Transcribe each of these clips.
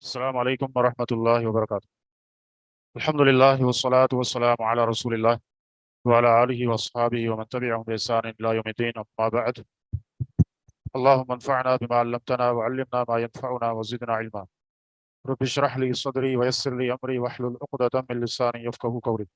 السلام علیکم ورحمۃ اللہ وبرکاتہ۔ الحمد للہ والصلاة والسلام علی رسول اللہ وعلی آلہ واصحابہ ومن تبعہم بإحسان الی یوم الدین، اما بعد۔ اللهم انفعنا بما علمتنا وعلمنا ما ينفعنا وزدنا علما۔ رب اشرح لي صدری ويسر لي امری واحلل عقدۃ من لسانی یفقهوا قولی۔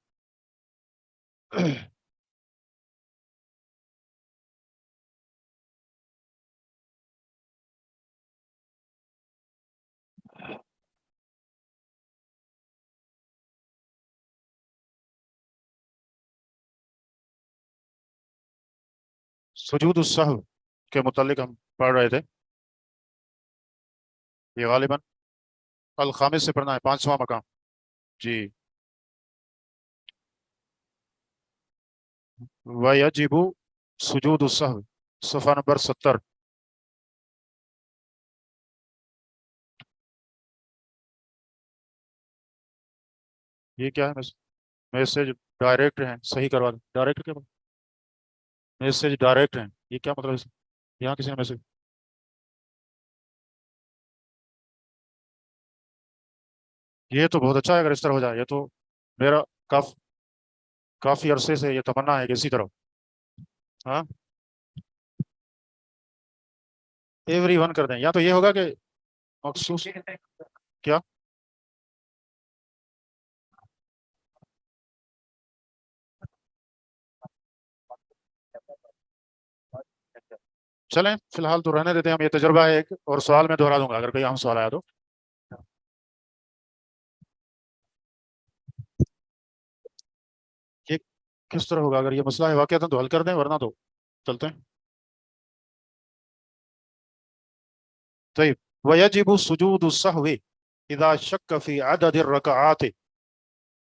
سجود السہو کے متعلق ہم پڑھ رہے تھے۔ یہ غالباً الخامس سے پڑھنا ہے، پانچواں مقام۔ جی، وَيَجِبُ سجود السہو، صفحہ نمبر 70۔ یہ کیا ہے؟ میسج ڈائریکٹ ہیں، صحیح کروا دیں۔ ڈائریکٹ کیا؟ میسج ڈائریکٹ ہیں، یہ کیا مطلب ہے؟ یہاں کسی نے میسج، یہ تو بہت اچھا ہے اگر اس طرح ہو جائے۔ یہ تو میرا کافی عرصے سے یہ تمنا ہے کہ اسی طرح۔ ہاں، ایوری ون کر دیں، یا تو یہ ہوگا کہ مخصوص کیا؟ چلیں فی الحال تو رہنے دیتے ہیں ہم، یہ تجربہ ہے ایک، اور سوال میں دہرا دوں گا اگر کوئی اہم سوال آیا تو۔ یہ کس طرح ہوگا؟ اگر یہ مسئلہ ہے واقعہ تو حل کر دیں، ورنہ تو چلتے ہیں۔ طيب، ويجب سجود السهو اذا شك في عدد الركعات۔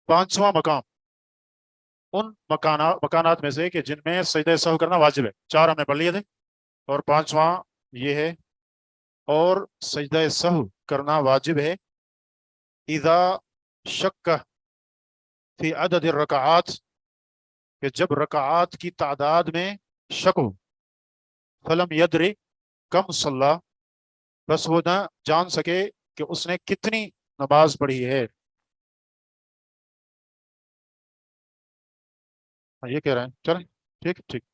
پانچواں مقام ان مکانات میں سے کہ جن میں سجدہ سہو کرنا واجب ہے۔ چار ہم نے پڑھ لیے تھے، اور پانچواں یہ ہے، اور سجدہ سہو کرنا واجب ہے اذا شک فی عدد الرکعات، کہ جب رکعات کی تعداد میں شک ہو۔ فلم یدری کم صلی، بس وہ نہ جان سکے کہ اس نے کتنی نماز پڑھی ہے۔ یہ کہہ رہے ہیں، چلیں ٹھیک ٹھیک۔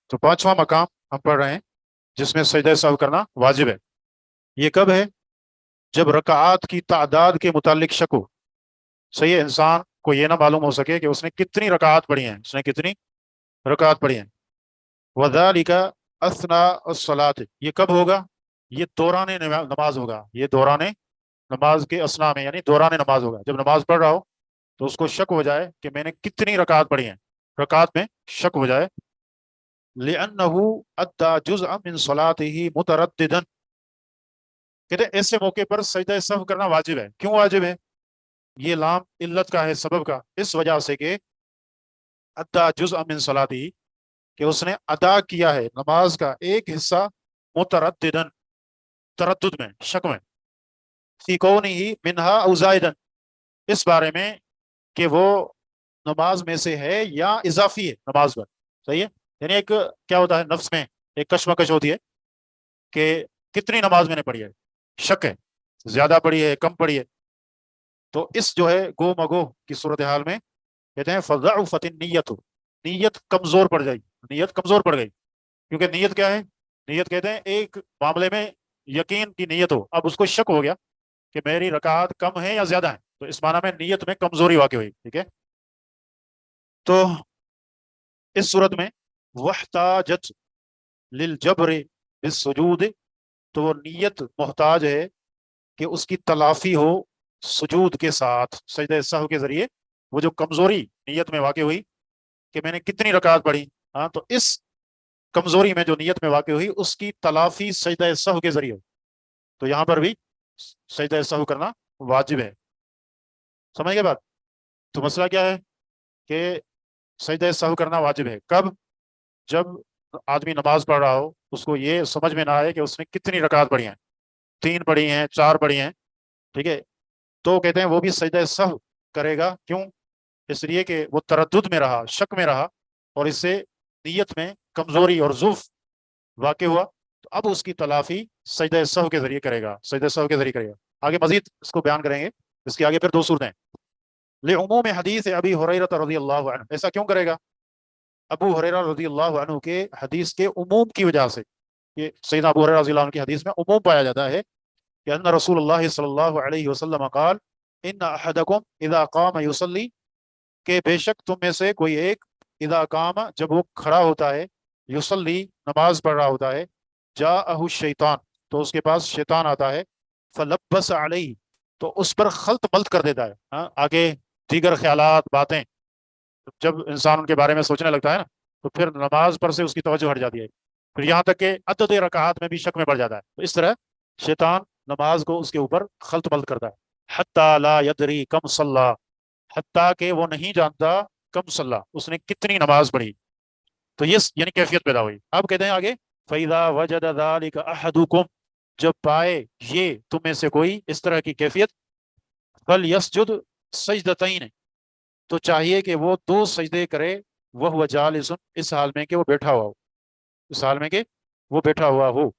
تو پانچواں مقام ہم پڑھ رہے ہیں جس میں سجدہ سہو کرنا واجب ہے۔ یہ کب ہے؟ جب رکعات کی تعداد کے متعلق شک ہو۔ صحیح ہے، انسان کو یہ نہ معلوم ہو سکے کہ اس نے کتنی رکعات پڑھی ہیں، اس نے کتنی رکعات پڑھی ہیں۔ وذالک اثناء الصلاۃ، یہ کب ہوگا؟ یہ دوران نماز ہوگا، یہ دوران نماز کے اثناء میں، یعنی دوران نماز ہوگا۔ جب نماز پڑھ رہا ہو تو اس کو شک ہو جائے کہ میں نے کتنی رکعات پڑھی ہیں، رکعات میں شک ہو جائے۔ لِأَنَّهُ أَدَّى جُزْءًا مِّن صَلَاتِهِ مُتَرَدِّدًا، کہتے ہیں ایسے موقع پر سجدہ سہو کرنا واجب ہے۔ کیوں واجب ہے؟ یہ لام علت کا ہے، سبب کا، اس وجہ سے کہ ادا جزء من صلاتی، کہ اس نے ادا کیا ہے نماز کا ایک حصہ، مترددن، تردد میں، شک میں، فی کونہ منہا او زائدن، اس بارے میں کہ وہ نماز میں سے ہے یا اضافی ہے نماز پر۔ صحیح ہے، یعنی ایک کیا ہوتا ہے نفس میں، ایک کشمکش ہوتی ہے کہ کتنی نماز میں نے پڑھی ہے، شک ہے، زیادہ پڑھی ہے کم پڑھی ہے۔ تو اس جو ہے گو مگو کی صورتحال میں کہتے ہیں فضعفت النیت، نیت کمزور پڑ جائے، نیت کمزور پڑ گئی۔ کیونکہ نیت کیا ہے؟ نیت کہتے ہیں ایک معاملے میں یقین کی نیت ہو، اب اس کو شک ہو گیا کہ میری رکعات کم ہے یا زیادہ ہے، تو اس معنی میں نیت میں کمزوری واقع ہوئی۔ ٹھیک ہے، تو اس صورت میں وحتاجت للجبر بالسجود، تو وہ نیت محتاج ہے کہ اس کی تلافی ہو سجود کے ساتھ، سجدہ سہو کے ذریعے۔ وہ جو کمزوری نیت میں واقع ہوئی کہ میں نے کتنی رکعات پڑھی، ہاں، تو اس کمزوری میں جو نیت میں واقع ہوئی اس کی تلافی سجدہ سہو کے ذریعے ہو۔ تو یہاں پر بھی سجدہ سہو کرنا واجب ہے۔ سمجھ گئے بات؟ تو مسئلہ کیا ہے کہ سجدہ سہو کرنا واجب ہے کب؟ جب آدمی نماز پڑھ رہا ہو، اس کو یہ سمجھ میں نہ آئے کہ اس نے کتنی رکعات پڑھی ہیں، 3 پڑھی ہیں، 4 پڑھی ہیں۔ ٹھیک ہے، تو کہتے ہیں وہ بھی سجدہ سہو کرے گا۔ کیوں؟ اس لیے کہ وہ تردد میں رہا، شک میں رہا، اور اس سے نیت میں کمزوری اور ضعف واقع ہوا تو اب اس کی تلافی سجدہ سہو کے ذریعے کرے گا، سجدہ سہو کے ذریعے کرے گا۔ آگے مزید اس کو بیان کریں گے، اس کے آگے پھر 2 صورتیں۔ لعموم حدیث ابی ہریرہ رضی اللہ عنہ، ایسا کیوں کرے گا؟ ابو ہریرہ رضی اللہ عنہ کے حدیث کے عموم کی وجہ سے، یہ سیدنا ابو ہریرہ رضی اللہ عنہ کی حدیث میں عموم پایا جاتا ہے کہ ان رسول اللہ صلی اللہ علیہ وسلم قال ان احدکم اذا قام یصلی، کہ بے شک تم میں سے کوئی ایک اذا قام، جب وہ کھڑا ہوتا ہے، یصلی نماز پڑھ رہا ہوتا ہے، جاءہ الشیطان، تو اس کے پاس شیطان آتا ہے، فلبس علیہ، تو اس پر خلط ملط کر دیتا ہے، ہاں آگے دیگر خیالات باتیں، جب انسان ان کے بارے میں سوچنے لگتا ہے نا تو پھر نماز پر سے اس کی توجہ ہٹ جاتی ہے، پھر یہاں تک کہ عدد رکعات میں بھی شک میں پڑ جاتا ہے۔ تو اس طرح شیطان نماز کو اس کے اوپر خلط ملط کرتا ہے، حتی لا یدری کم صلی، حتیٰ کہ وہ نہیں جانتا کم صلی، اس نے کتنی نماز پڑھی، تو یہ یعنی کیفیت پیدا ہوئی۔ اب کہتے ہیں آگے فَإِذَا وَجَدَ ذَلِكَ أَحَدُكُمْ، جب پائے یہ تم میں سے کوئی اس طرح کی کیفیت، فَلْيَسْجُدْ سَجْدَتَيْنِ، تو چاہیے کہ وہ 2 سجدے کرے، وَهُوَ جَالِسٌ، اس حال میں کہ وہ بیٹھا ہوا ہو، اس حال میں کہ وہ بیٹھا ہوا ہو۔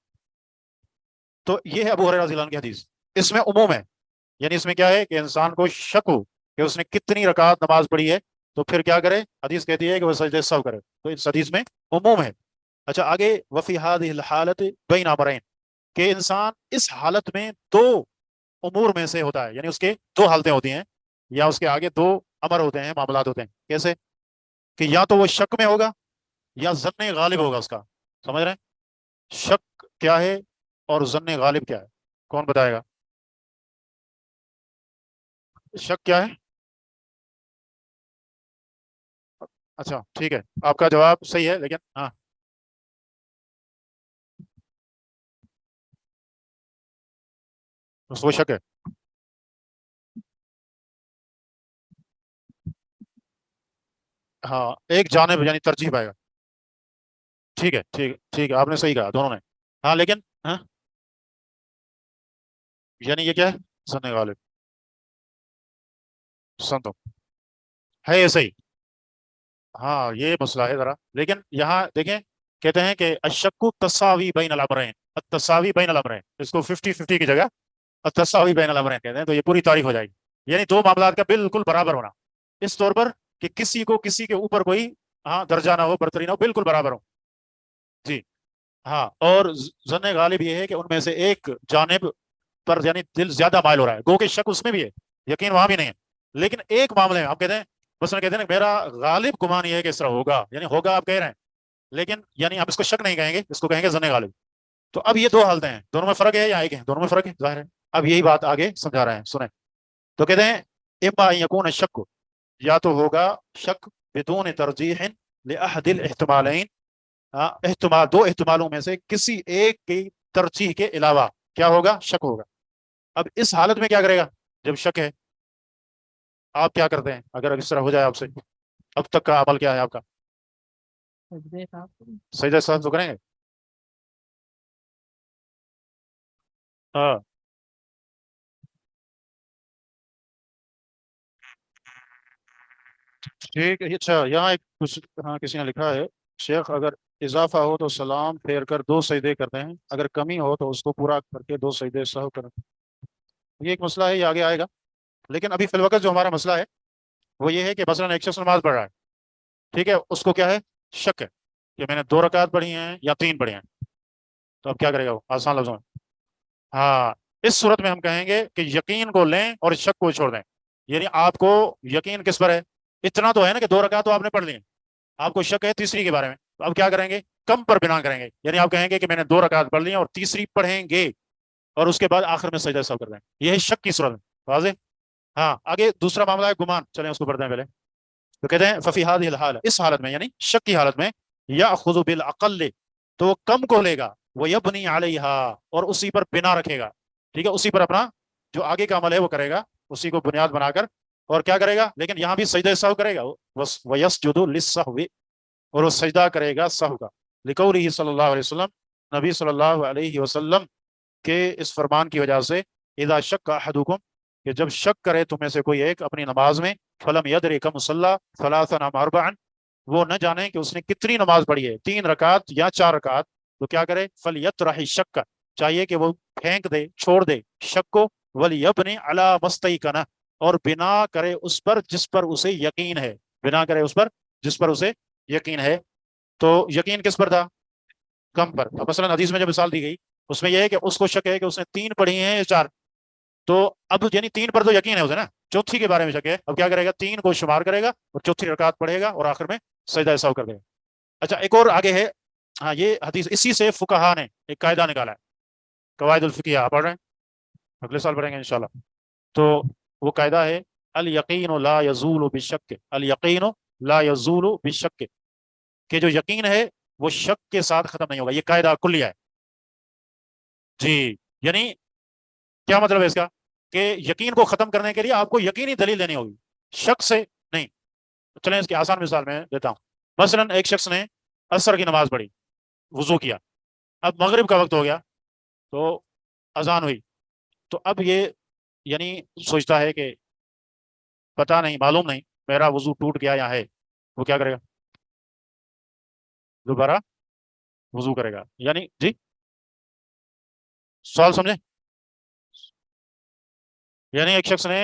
تو یہ ہے ابو ہریرہ رضی اللہ عنہ کی حدیث، اس میں عموم ہے، یعنی اس میں کیا ہے کہ انسان کو شک ہو کہ اس نے کتنی رکعات نماز پڑھی ہے تو پھر کیا کرے، حدیث کہتی ہے کہ وہ سجدہ سہو کرے، تو اس حدیث میں عموم ہے۔ اچھا آگے وفی هذه الحالۃ بین امرین، کہ انسان اس حالت میں 2 امور میں سے ہوتا ہے، یعنی اس کے 2 حالتیں ہوتی ہیں، یا اس کے آگے 2 امر ہوتے ہیں، معاملات ہوتے ہیں۔ کیسے؟ کہ یا تو وہ شک میں ہوگا یا ظن غالب ہوگا اس کا، سمجھ رہے ہیں؟ شک کیا ہے اور ظن غالب کیا ہے، کون بتائے گا؟ شک کیا ہے؟ اچھا ٹھیک ہے، آپ کا جواب صحیح ہے، لیکن ہاں وہ شک ہے۔ ہاں ایک جانب یعنی ترجیح پائے گا، ٹھیک ہے ٹھیک ٹھیک ہے، آپ نے صحیح کہا دونوں نے، ہاں لیکن ہاں یعنی یہ کیا ہے؟ ظن غالب، سن تو ہے یہ صحیح، ہاں یہ مسئلہ ہے ذرا، لیکن یہاں دیکھیں کہتے ہیں کہ الشک تساوی بین الامرین، التساوی بین الامرین، اس کو 50-50 کی جگہ التساوی بین الامرین کہتے ہیں، تو یہ پوری تاریخ ہو جائے گی، یعنی 2 معاملات کا بالکل برابر ہونا، اس طور پر کہ کسی کو کسی کے اوپر کوئی ہاں درجہ نہ ہو، برتری نہ ہو، بالکل برابر ہو۔ جی ہاں، اور ظن غالب یہ ہے کہ ان میں سے ایک جانب پر یعنی دل زیادہ مائل ہو رہا ہے، گو کہ شک اس میں بھی ہے، یقین وہاں بھی نہیں ہے، لیکن ایک معاملے میں آپ کہتے ہیں، بس کہتے ہیں نا میرا غالب گمان یہ ہے کہ اس طرح ہوگا، یعنی ہوگا آپ کہہ رہے ہیں، لیکن یعنی آپ اس کو شک نہیں کہیں گے، اس کو کہیں گے ظن غالب۔ تو اب یہ 2 حالتیں ہیں، دونوں میں فرق ہے یا ایک ہے؟ دونوں میں فرق ہے ظاہر ہے، اب یہی بات آگے سمجھا رہے ہیں، سنیں۔ تو کہتے ہیں اما ان یکون الشک، یا تو ہوگا شک بدون ترجیح لاحد الاحتمالین، احتمال 2 احتمالوں میں سے کسی ایک کی ترجیح کے علاوہ کیا ہوگا؟ شک ہوگا۔ اب اس حالت میں کیا کرے گا جب شک ہے؟ آپ کیا کرتے ہیں اگر اس طرح ہو جائے آپ سے؟ اب تک کا عمل کیا ہے آپ کا؟ سجدہ سہو تو کریں گے؟ ہاں ٹھیک ہے، اچھا یہاں ایک کچھ ہاں کسی نے لکھا ہے شیخ اگر اضافہ ہو تو سلام پھیر کر 2 سجدے کرتے ہیں، اگر کمی ہو تو اس کو پورا کر کے 2 سجدے سہو کریں، یہ ایک مسئلہ ہے، یہ آگے آئے گا، لیکن ابھی فی الوقت جو ہمارا مسئلہ ہے وہ یہ ہے کہ مثلا ایک شخص نماز پڑھ رہا ہے، ٹھیک ہے، اس کو کیا ہے؟ شک ہے کہ میں نے 2 رکعت پڑھی ہیں یا 3 پڑھی ہیں، تو اب کیا کرے گا وہ آسان لفظوں میں؟ ہاں اس صورت میں ہم کہیں گے کہ یقین کو لیں اور شک کو چھوڑ دیں، یعنی آپ کو یقین کس پر ہے؟ اتنا تو ہے نا کہ 2 رکعت تو آپ نے پڑھ لی ہیں، آپ کو شک ہے تیسری کے بارے میں، تو اب کیا کریں گے؟ کم پر بنا کریں گے، یعنی آپ کہیں گے کہ میں نے 2 رکعت پڑھ لی ہیں اور تیسری پڑھیں گے، اور اس کے بعد آخر میں سجدہ سہو کر دیں، یہ ہے شک کی صورت میں، واضح؟ ہاں آگے دوسرا معاملہ ہے گمان، چلیں اس کو پڑھتے ہیں پہلے۔ تو کہتے ہیں ففی هذه الحال، اس حالت میں یعنی شک کی حالت میں، یاخذ بالاقل، تو وہ کم کو لے گا، وہ یبنی علیہا، اور اسی پر بنا رکھے گا، ٹھیک ہے، اسی پر اپنا جو آگے کا عمل ہے وہ کرے گا، اسی کو بنیاد بنا کر، اور کیا کرے گا؟ لیکن یہاں بھی سجدہ سہو کرے گا، ویسجد للسہو، اور وہ سجدہ کرے گا سہو کا، لقولہ صلی اللہ علیہ وسلم، نبی صلی اللہ علیہ وسلم کے اس فرمان کی وجہ سے، اذا شک احدکم، کہ جب شک کرے تم میں سے کوئی ایک اپنی نماز میں، فلم یدری کم صلی ثلاثا ام اربعا، وہ نہ جانے کہ اس نے کتنی نماز پڑھی ہے، 3 رکعت یا 4 رکعت، تو کیا کرے؟ فلیطرح الشک، چاہیے کہ وہ پھینک دے، چھوڑ دے شک کو، ولیبنی علی مستیقنہ، اور بنا کرے اس پر جس پر اسے یقین ہے، بنا کرے اس پر جس پر اسے یقین ہے۔ تو یقین کس پر تھا؟ کم پر۔ اب مثلا حدیث میں جو مثال دی گئی اس میں یہ ہے کہ اس کو شک ہے کہ اس نے 3 پڑھی ہیں یا 4، تو اب یعنی 3 پر تو یقین ہے اسے نا، چوتھی کے بارے میں شک ہے، اب کیا کرے گا؟ 3 کو شمار کرے گا اور چوتھی رکعت پڑھے گا اور آخر میں سجدہ سہو کر دے گا۔ اچھا ایک اور آگے ہے، ہاں یہ حدیث اسی سے فقہا نے ایک قاعدہ نکالا ہے، قواعد الفقیہ آپ پڑھ رہے ہیں، اگلے سال پڑھیں گے انشاءاللہ۔ تو وہ قاعدہ ہے الیقین لا یزول بالشک، الیقین لا یزول بالشک، کہ جو یقین ہے وہ شک کے ساتھ ختم نہیں ہوگا، یہ قاعدہ کلیہ ہے جی۔ یعنی کیا مطلب ہے اس کا؟ کہ یقین کو ختم کرنے کے لیے آپ کو یقینی دلیل دینی ہوگی، شک سے نہیں۔ چلیں اس کی آسان مثال میں دیتا ہوں۔ مثلا ایک شخص نے عصر کی نماز پڑھی، وضو کیا، اب مغرب کا وقت ہو گیا تو اذان ہوئی، تو اب یہ یعنی سوچتا ہے کہ پتہ نہیں، معلوم نہیں میرا وضو ٹوٹ گیا یا ہے، وہ کیا کرے گا؟ دوبارہ وضو کرے گا، یعنی جی سوال سمجھے؟ یعنی ایک شخص نے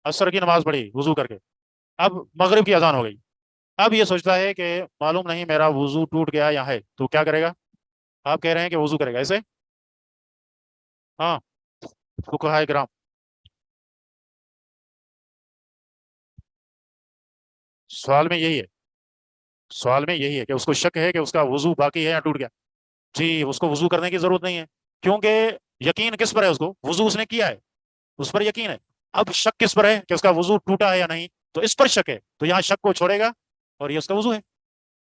عصر کی نماز پڑھی وضو کر کے، اب مغرب کی اذان ہو گئی، اب یہ سوچتا ہے کہ معلوم نہیں میرا وضو ٹوٹ گیا یا ہے، تو کیا کرے گا؟ آپ کہہ رہے ہیں کہ وضو کرے گا ایسے؟ ہاں فقہائے کرام، سوال میں یہی ہے، سوال میں یہی ہے کہ اس کو شک ہے کہ اس کا وضو باقی ہے یا ٹوٹ گیا، جی اس کو وضو کرنے کی ضرورت نہیں ہے، کیونکہ یقین کس پر ہے؟ اس کو وضو اس نے کیا ہے، اس پر یقین ہے۔ اب شک کس پر ہے کہ اس کا وضو ٹوٹا ہے یا نہیں، تو اس پر شک ہے، تو یہاں شک کو چھوڑے گا اور یہ اس کا وضو ہے۔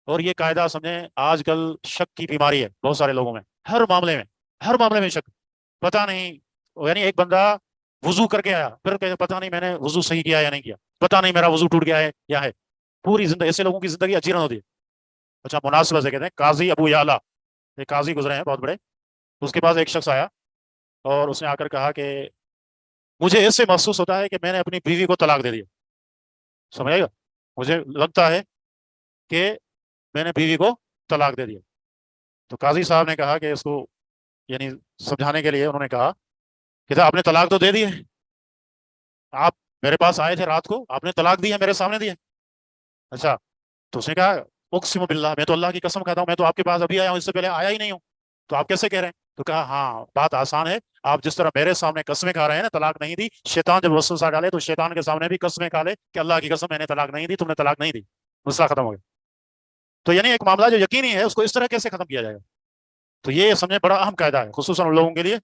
اور یہ قاعدہ سمجھیں آج کل شک کی بیماری ہے بہت سارے لوگوں میں، ہر معاملے میں، ہر معاملے میں شک، پتہ نہیں، یعنی ایک بندہ وضو کر کے آیا پھر کہ پتہ نہیں میں نے وضو صحیح کیا یا نہیں کیا، پتہ نہیں میرا وضو ٹوٹ گیا ہے یا ہے، پوری زندگی ایسے لوگوں کی زندگی اجیرن ہوتی ہے۔ اچھا مناسبت سے کہتے ہیں قاضی ابو یعلا، ایک قاضی گزرے ہیں بہت بڑے، اس کے پاس ایک شخص آیا اور اس نے آ کر کہا کہ مجھے اس سے محسوس ہوتا ہے کہ میں نے اپنی بیوی کو طلاق دے دیا، سمجھے گا؟ مجھے لگتا ہے کہ میں نے بیوی کو طلاق دے دیا۔ تو قاضی صاحب نے کہا کہ اس کو یعنی سمجھانے کے لیے انہوں نے کہا کہ آپ نے طلاق تو دے دی ہے، آپ میرے پاس آئے تھے رات کو، آپ نے طلاق دی ہے، میرے سامنے دی ہے۔ اچھا تو اس نے کہا اقسم باللہ، میں تو اللہ کی قسم کھاتا ہوں، میں تو آپ کے پاس ابھی آیا ہوں، اس سے پہلے آیا ہی نہیں ہوں، تو آپ کیسے کہہ رہے ہیں؟ تو کہا ہاں بات آسان ہے، آپ جس طرح میرے سامنے قسمیں کھا رہے ہیں نا طلاق نہیں دی، شیطان جب وسوسہ ڈالے تو شیطان کے سامنے بھی قسمیں کھا لے کہ اللہ کی قسم میں نے طلاق نہیں دی، تم نے طلاق نہیں دی، مسئلہ ختم ہو گیا۔ تو یعنی ایک معاملہ جو یقینی ہے اس کو اس طرح کیسے ختم کیا جائے گا؟ تو یہ سمجھے بڑا اہم قاعدہ ہے، خصوصاً ان لوگوں کے لیے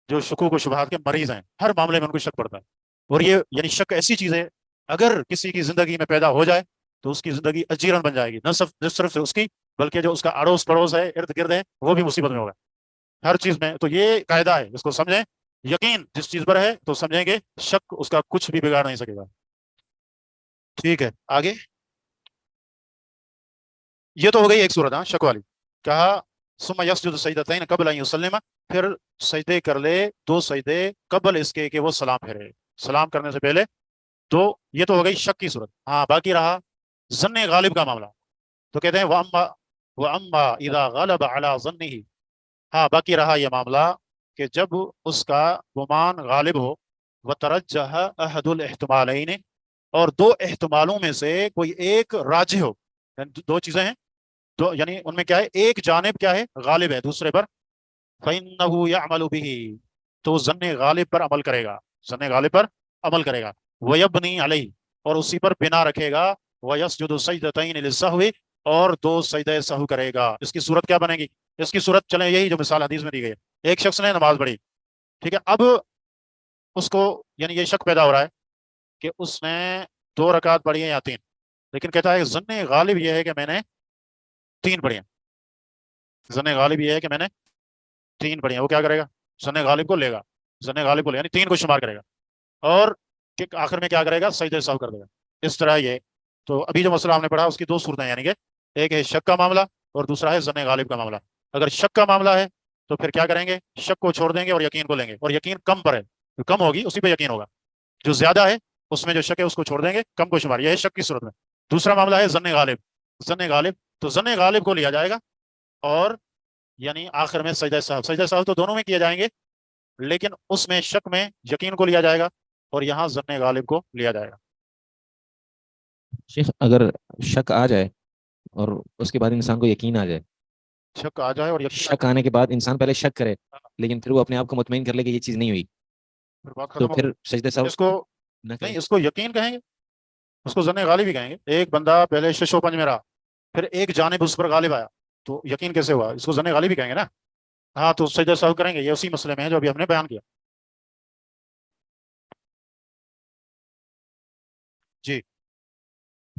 جو شکوک و شبہات کے مریض ہیں، ہر معاملے میں ان کو شک پڑتا ہے۔ اور یہ یعنی شک ایسی چیز ہے اگر کسی کی زندگی میں پیدا ہو جائے تو اس کی زندگی اجیرن بن جائے گی، نہ صرف اس کی بلکہ جو اس کا اڑوس پڑوس ہے، ارد گرد ہے، وہ بھی مصیبت میں ہوگا ہر چیز میں۔ تو یہ قاعدہ ہے، اس کو سمجھیں، یقین جس چیز پر ہے تو سمجھیں گے شک اس کا کچھ بھی بگاڑ نہیں سکے گا۔ ٹھیک ہے آگے، یہ تو ہو گئی ایک صورت، ہاں شک والی، کہا ثم یسجد سجدتین قبل ان یسلم، پھر سجدے کر لے 2 سجدے قبل اس کے کہ وہ سلام پھیرے، سلام کرنے سے پہلے۔ تو یہ تو ہو گئی شک کی صورت، ہاں باقی رہا ظن غالب کا معاملہ، تو کہتے ہیں وَأَمَّا إِذَا غَلَبَ عَلَى ظَنِّهِ، ہاں باقی رہا یہ معاملہ کہ جب اس کا گمان غالب ہو، وَتَرَجَّحَ أَحَدُ الْاحْتِمَالَيْنِ، اور 2 احتمالوں میں سے کوئی ایک راجح ہو، یعنی 2 چیزیں ہیں، تو یعنی ان میں کیا ہے، ایک جانب کیا ہے غالب ہے دوسرے پر، فَإِنَّهُ يَعْمَلُ بِهِ، تو ظن غالب پر عمل کرے گا، ظن غالب پر عمل کرے گا، وَيَبْنِي عَلَيْهِ، اور اسی پر بنا رکھے گا، وَيَسْجُدُ سَجْدَتَيْنِ لِلسَّهْوِ، اور 2 سجدے سہو کرے گا۔ اس کی صورت کیا بنے گی؟ اس کی صورت چلیں یہی جو مثال حدیث میں دی گئی ہے، ایک شخص نے نماز پڑھی، ٹھیک ہے، اب اس کو یعنی یہ شک پیدا ہو رہا ہے کہ اس نے 2 رکعت پڑھی ہیں یا 3، لیکن کہتا ہے ظن غالب یہ ہے کہ میں نے 3 پڑھی ہیں، ظن غالب یہ ہے کہ میں نے 3 پڑھی ہیں، وہ کیا کرے گا؟ ظن غالب کو لے گا، ظن غالب کو لے یعنی 3 کو شمار کرے گا، اور آخر میں کیا کرے گا؟ سجدے سہو کر دے گا۔ اس طرح یہ، تو ابھی جو مسئلہ ہم نے پڑھا اس کی 2 صورتیں، یعنی کہ ایک ہے شک کا معاملہ اور دوسرا ہے ظن غالب کا معاملہ۔ اگر شک کا معاملہ ہے تو پھر کیا کریں گے؟ شک کو چھوڑ دیں گے اور یقین کو لیں گے، اور یقین کم پر ہے، جو کم ہوگی اسی پہ یقین ہوگا، جو زیادہ ہے اس میں جو شک ہے اس کو چھوڑ دیں گے، کم کو شمار، یہ ہے شک کی صورت میں۔ دوسرا معاملہ ہے ظن غالب، ظن غالب، تو ظن غالب کو لیا جائے گا، اور یعنی آخر میں سجدہ سہو، سجدہ سہو تو دونوں میں کیے جائیں گے، لیکن اس میں شک میں یقین کو لیا جائے گا، اور یہاں ظن غالب کو لیا جائے گا۔ شیخ اگر شک آ جائے اور اس کے بعد انسان کو یقین آ جائے، شک آ جائے اور یقین آ شک آنے کے بعد انسان پہلے شک کرے لیکن پھر وہ اپنے آپ کو مطمئن کر لے کہ یہ چیز نہیں ہوئی، جائے، پھر بات تو ختم ہو گئی۔ پھر سجدہ سہو اس کو نہ کرے؟ نہیں، اس کو یقین کہیں گے، اس کو ظن غالب ہی کہیں گے۔ ایک بندہ پہلے شش و پنج میں رہا، پھر ایک جانب اس پر غالب آیا، تو یقین کیسے ہوا؟ اس کو ظن غالب ہی کہیں گے نا۔ ہاں، تو سجدہ سہو کریں گے، یہ اسی مسئلے میں ہے جو ابھی ہم نے بیان کیا۔ جی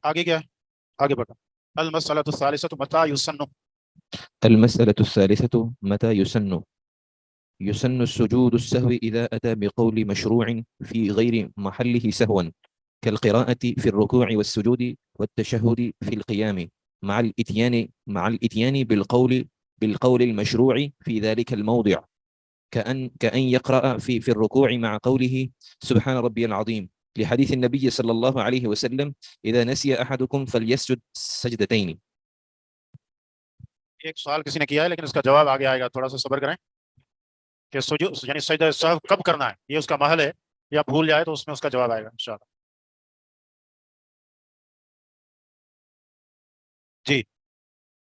آگے کیا ہے؟ آگے بڑھو۔ المسألۃ الثالثۃ متى يسن؟ المسألة الثالثة متى يسن؟ يسن السجود السهو إذا أتى بقول مشروع في غير محله سهوا، كالقراءة في الركوع والسجود والتشهد في القيام، مع الإتيان بالقول المشروع في ذلك الموضع، كأن يقرأ في الركوع مع قوله سبحان ربي العظيم، لحديث النبي صلى الله عليه وسلم إذا نسي أحدكم فليسجد سجدتين۔ ایک سوال کسی نے کیا ہے، لیکن اس کا جواب آگے آئے گا، تھوڑا سا صبر کریں کہ سجود یعنی سجدہ سہو کب کرنا ہے، یہ اس کا محل ہے، یا بھول جائے تو اس میں اس کا جواب آئے گا انشاءاللہ۔ جی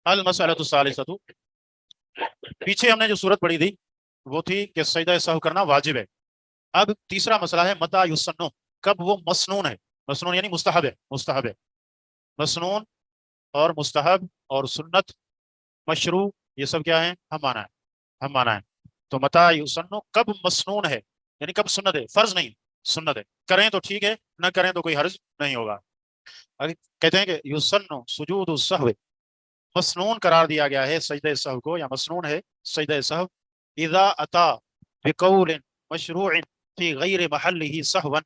المسألۃ الثالثۃ، پیچھے ہم نے جو صورت پڑھی تھی وہ تھی کہ سجدہ سہو کرنا واجب ہے۔ اب تیسرا مسئلہ ہے متى یسن، کب وہ مسنون ہے۔ مسنون یعنی مستحب ہے، مستحب ہے۔ مسنون اور مستحب اور سنت، مشروع، یہ سب کیا ہیں؟ ہم مانا ہے، ہم مانا ہے۔ تو متى یسن، کب مسنون ہے، یعنی کب سنت ہے، فرض نہیں سنت ہے، کریں تو ٹھیک ہے، نہ کریں تو کوئی حرج نہیں ہوگا۔ کہتے ہیں کہ یسن سجود السہو، مسنون قرار دیا گیا ہے سجدہ سہو کو، یا مسنون ہے سجدہ سہو، اذا اتا بقول مشروع فی غیر محلہ سہوا،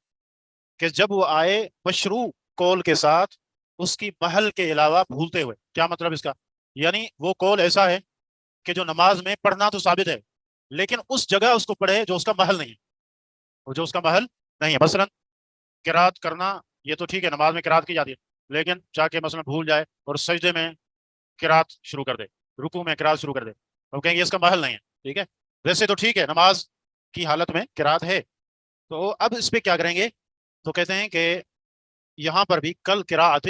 کہ جب وہ آئے مشروع قول کے ساتھ اس کی محل کے علاوہ بھولتے ہوئے۔ کیا مطلب اس کا؟ یعنی وہ قول ایسا ہے کہ جو نماز میں پڑھنا تو ثابت ہے، لیکن اس جگہ اس کو پڑھے جو اس کا محل نہیں ہے، وہ جو اس کا محل نہیں ہے۔ مثلا قرات کرنا، یہ تو ٹھیک ہے، نماز میں قرات کی جاتی ہے، لیکن جا کے مثلا بھول جائے اور سجدے میں قرات شروع کر دے، رکوع میں قرات شروع کر دے، تو کہیں گے اس کا محل نہیں ہے، ٹھیک ہے۔ ویسے تو ٹھیک ہے، نماز کی حالت میں قرات ہے، تو اب اس پہ کیا کریں گے؟ تو کہتے ہیں کہ یہاں پر بھی کل قراءت،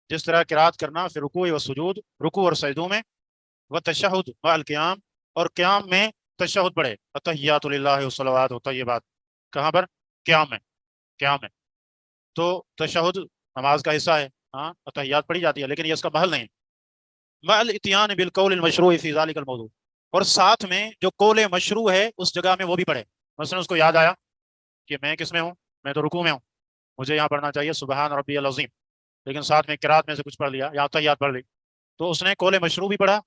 جس طرح قرات کرنا پھر رکوع و سجود، رکوع اور سجدوں میں، و تشہد مع القیام، اور قیام میں تشہد پڑھے، التحیات للہ والصلوات والطیبات، کہاں پر؟ قیام میں، قیام میں۔ تو تشہد نماز کا حصہ ہے، ہاں التحیات پڑھی جاتی ہے، لیکن یہ اس کا محل نہیں ہے۔ مع الاتیان بالقول المشروع فی ذلک الموضوع، اور ساتھ میں جو قول مشروع ہے اس جگہ میں وہ بھی پڑھے۔ مثلا اس کو یاد آیا کہ میں کس میں ہوں، میں تو رکوع میں ہوں، مجھے یہاں پڑھنا چاہیے سبحان ربی العظیم، لیکن ساتھ میں قرات میں سے کچھ پڑھ لیا یا تحیات پڑھ لی، تو اس نے قول مشروع بھی پڑھا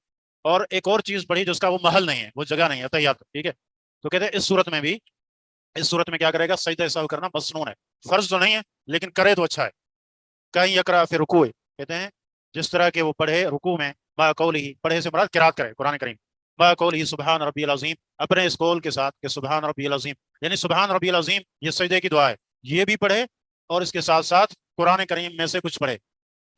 اور ایک اور چیز پڑھی جس کا وہ محل نہیں ہے، وہ جگہ نہیں ہے، تحیات، ٹھیک ہے۔ تو کہتے ہیں اس صورت میں بھی، اس صورت میں کیا کرے گا؟ سجدہ سہو کرنا مسنون ہے، فرض تو نہیں ہے لیکن کرے تو اچھا ہے۔ کہیں یقرا فی رکوع، کہتے ہیں جس طرح کہ وہ پڑھے رکوع میں، با قولہ، پڑھے سے مراد قرات کرے قرآن کریم، با قولہ سبحان ربی العظیم، اپنے اس قول کے ساتھ کہ سبحان ربی العظیم، یعنی سبحان ربی العظیم یہ سجدے کی دعا ہے، یہ بھی پڑھے اور اس کے ساتھ ساتھ قرآن کریم میں سے کچھ پڑھے۔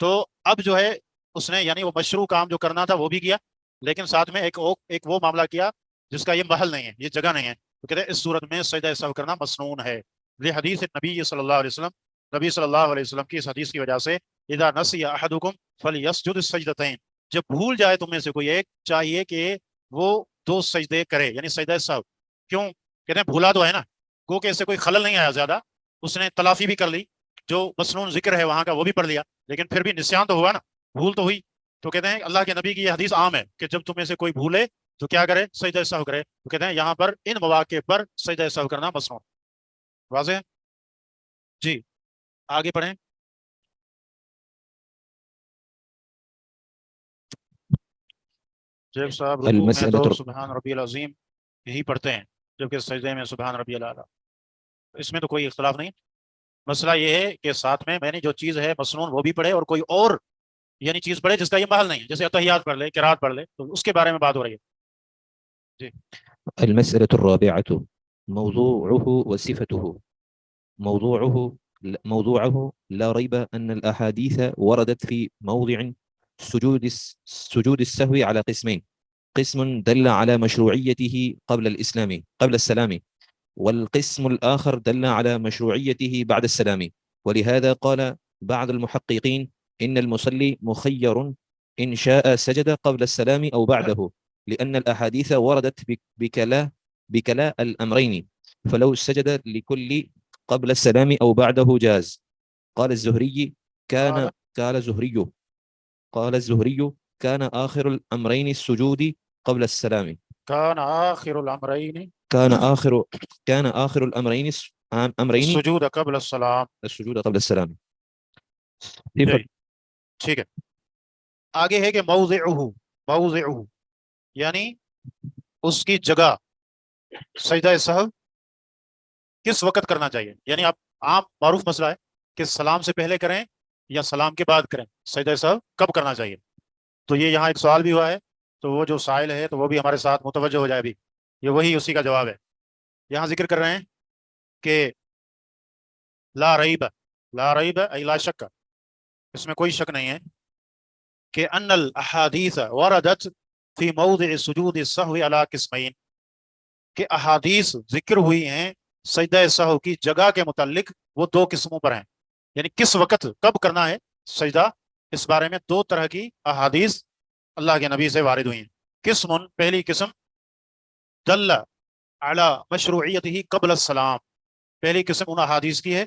تو اب جو ہے اس نے یعنی وہ مشروع کام جو کرنا تھا وہ بھی کیا، لیکن ساتھ میں ایک وہ معاملہ کیا جس کا یہ محل نہیں ہے، یہ جگہ نہیں ہے، تو کہتے ہیں اس صورت میں سجدہ سہو کرنا مسنون ہے، لحدیث نبی صلی اللہ علیہ وسلم، نبی صلی اللہ علیہ وسلم کی اس حدیث کی وجہ سے، اذا نسی احدکم فلیسجد السجدتین، جب بھول جائے تم میں سے کوئی ایک، چاہیے کہ وہ 2 سجدے کرے، یعنی سجدہ سہو۔ کیوں؟ کہتے ہیں بھولا تو ہے نا، گو کہ اس سے کوئی خلل نہیں آیا زیادہ، اس نے تلافی بھی کر لی، جو مسنون ذکر ہے وہاں کا وہ بھی پڑھ لیا، لیکن پھر بھی نسیان تو ہوا نا، بھول تو ہوئی۔ تو کہتے ہیں اللہ کے نبی کی یہ حدیث عام ہے کہ جب تم میں سے کوئی بھولے تو کیا کرے؟ سجدہ سہو کرے۔ تو کہتے ہیں یہاں پر ان مواقع پر سجدہ سہو کرنا مسنون۔ واضح ہے؟ جی آگے پڑھیں۔ جیب صاحب رکوع میں تو المسألة سبحان ربی العظیم یہی پڑھتے ہیں، جبکہ سجدے میں سبحان ربی الاعلیٰ، اس میں تو کوئی اختلاف نہیں۔ مسئلہ یہ ہے کہ ساتھ میں نے جو چیز ہے مسنون وہ بھی پڑھے اور کوئی اور یعنی چیز پڑھے جس کا یہ محل نہیں ہے، جیسے اتحیات پڑھ لے، قرات پڑھ لے، تو اس کے بارے میں بات ہو رہی ہے۔ جی المسألة الرابعة موضوعه وصفته. موضوعه لا ريب أن الأحاديث وردت في موضع سجود السهو على قسمين، قسم دل على مشروعيته قبل السلام، والقسم الآخر دل على مشروعيته بعد السلام. ولهذا قال بعض المحققين إن المصلي مخير إن شاء سجد قبل السلام أو بعده، لأن الأحاديث وردت بكلا الأمرين، فلو سجد لكل قبل السلام أو بعده جاز. قال الزهري قال قال الزهري كان آخر الأمرين السجود قبل السلام. كان آخر الأمرين كان آخر الأمرين السجود قبل السلام. السجود قبل السلام. جی ٹھیک ہے. آگے ہے کہ موضعہ یعنی اس کی جگہ سجدہ سہو کس وقت کرنا چاہیے. یعنی آپ عام معروف مسئلہ ہے کہ سلام سے پہلے کریں یا سلام کے بعد کریں، سجدہ سہو کب کرنا چاہیے. تو یہ یہاں ایک سوال بھی ہوا ہے، تو وہ جو سائل ہے تو وہ بھی ہمارے ساتھ متوجہ ہو جائے. ابھی یہ وہی اسی کا جواب ہے. یہاں ذکر کر رہے ہیں کہ لا ریب ای لا شک، اس میں کوئی شک نہیں ہے کہ ان الاحادیث وردت فی موضع سجود السہو علی قسمین، کہ احادیث ذکر ہوئی ہیں سجدہ سہو کی جگہ کے متعلق وہ دو قسموں پر ہیں. یعنی کس وقت کب کرنا ہے سجدہ، اس بارے میں دو طرح کی احادیث اللہ کے نبی سے وارد ہوئی ہیں. قسم، پہلی قسم دل علی مشروعیتہ قبل السلام، پہلی قسم ان احادیث کی ہے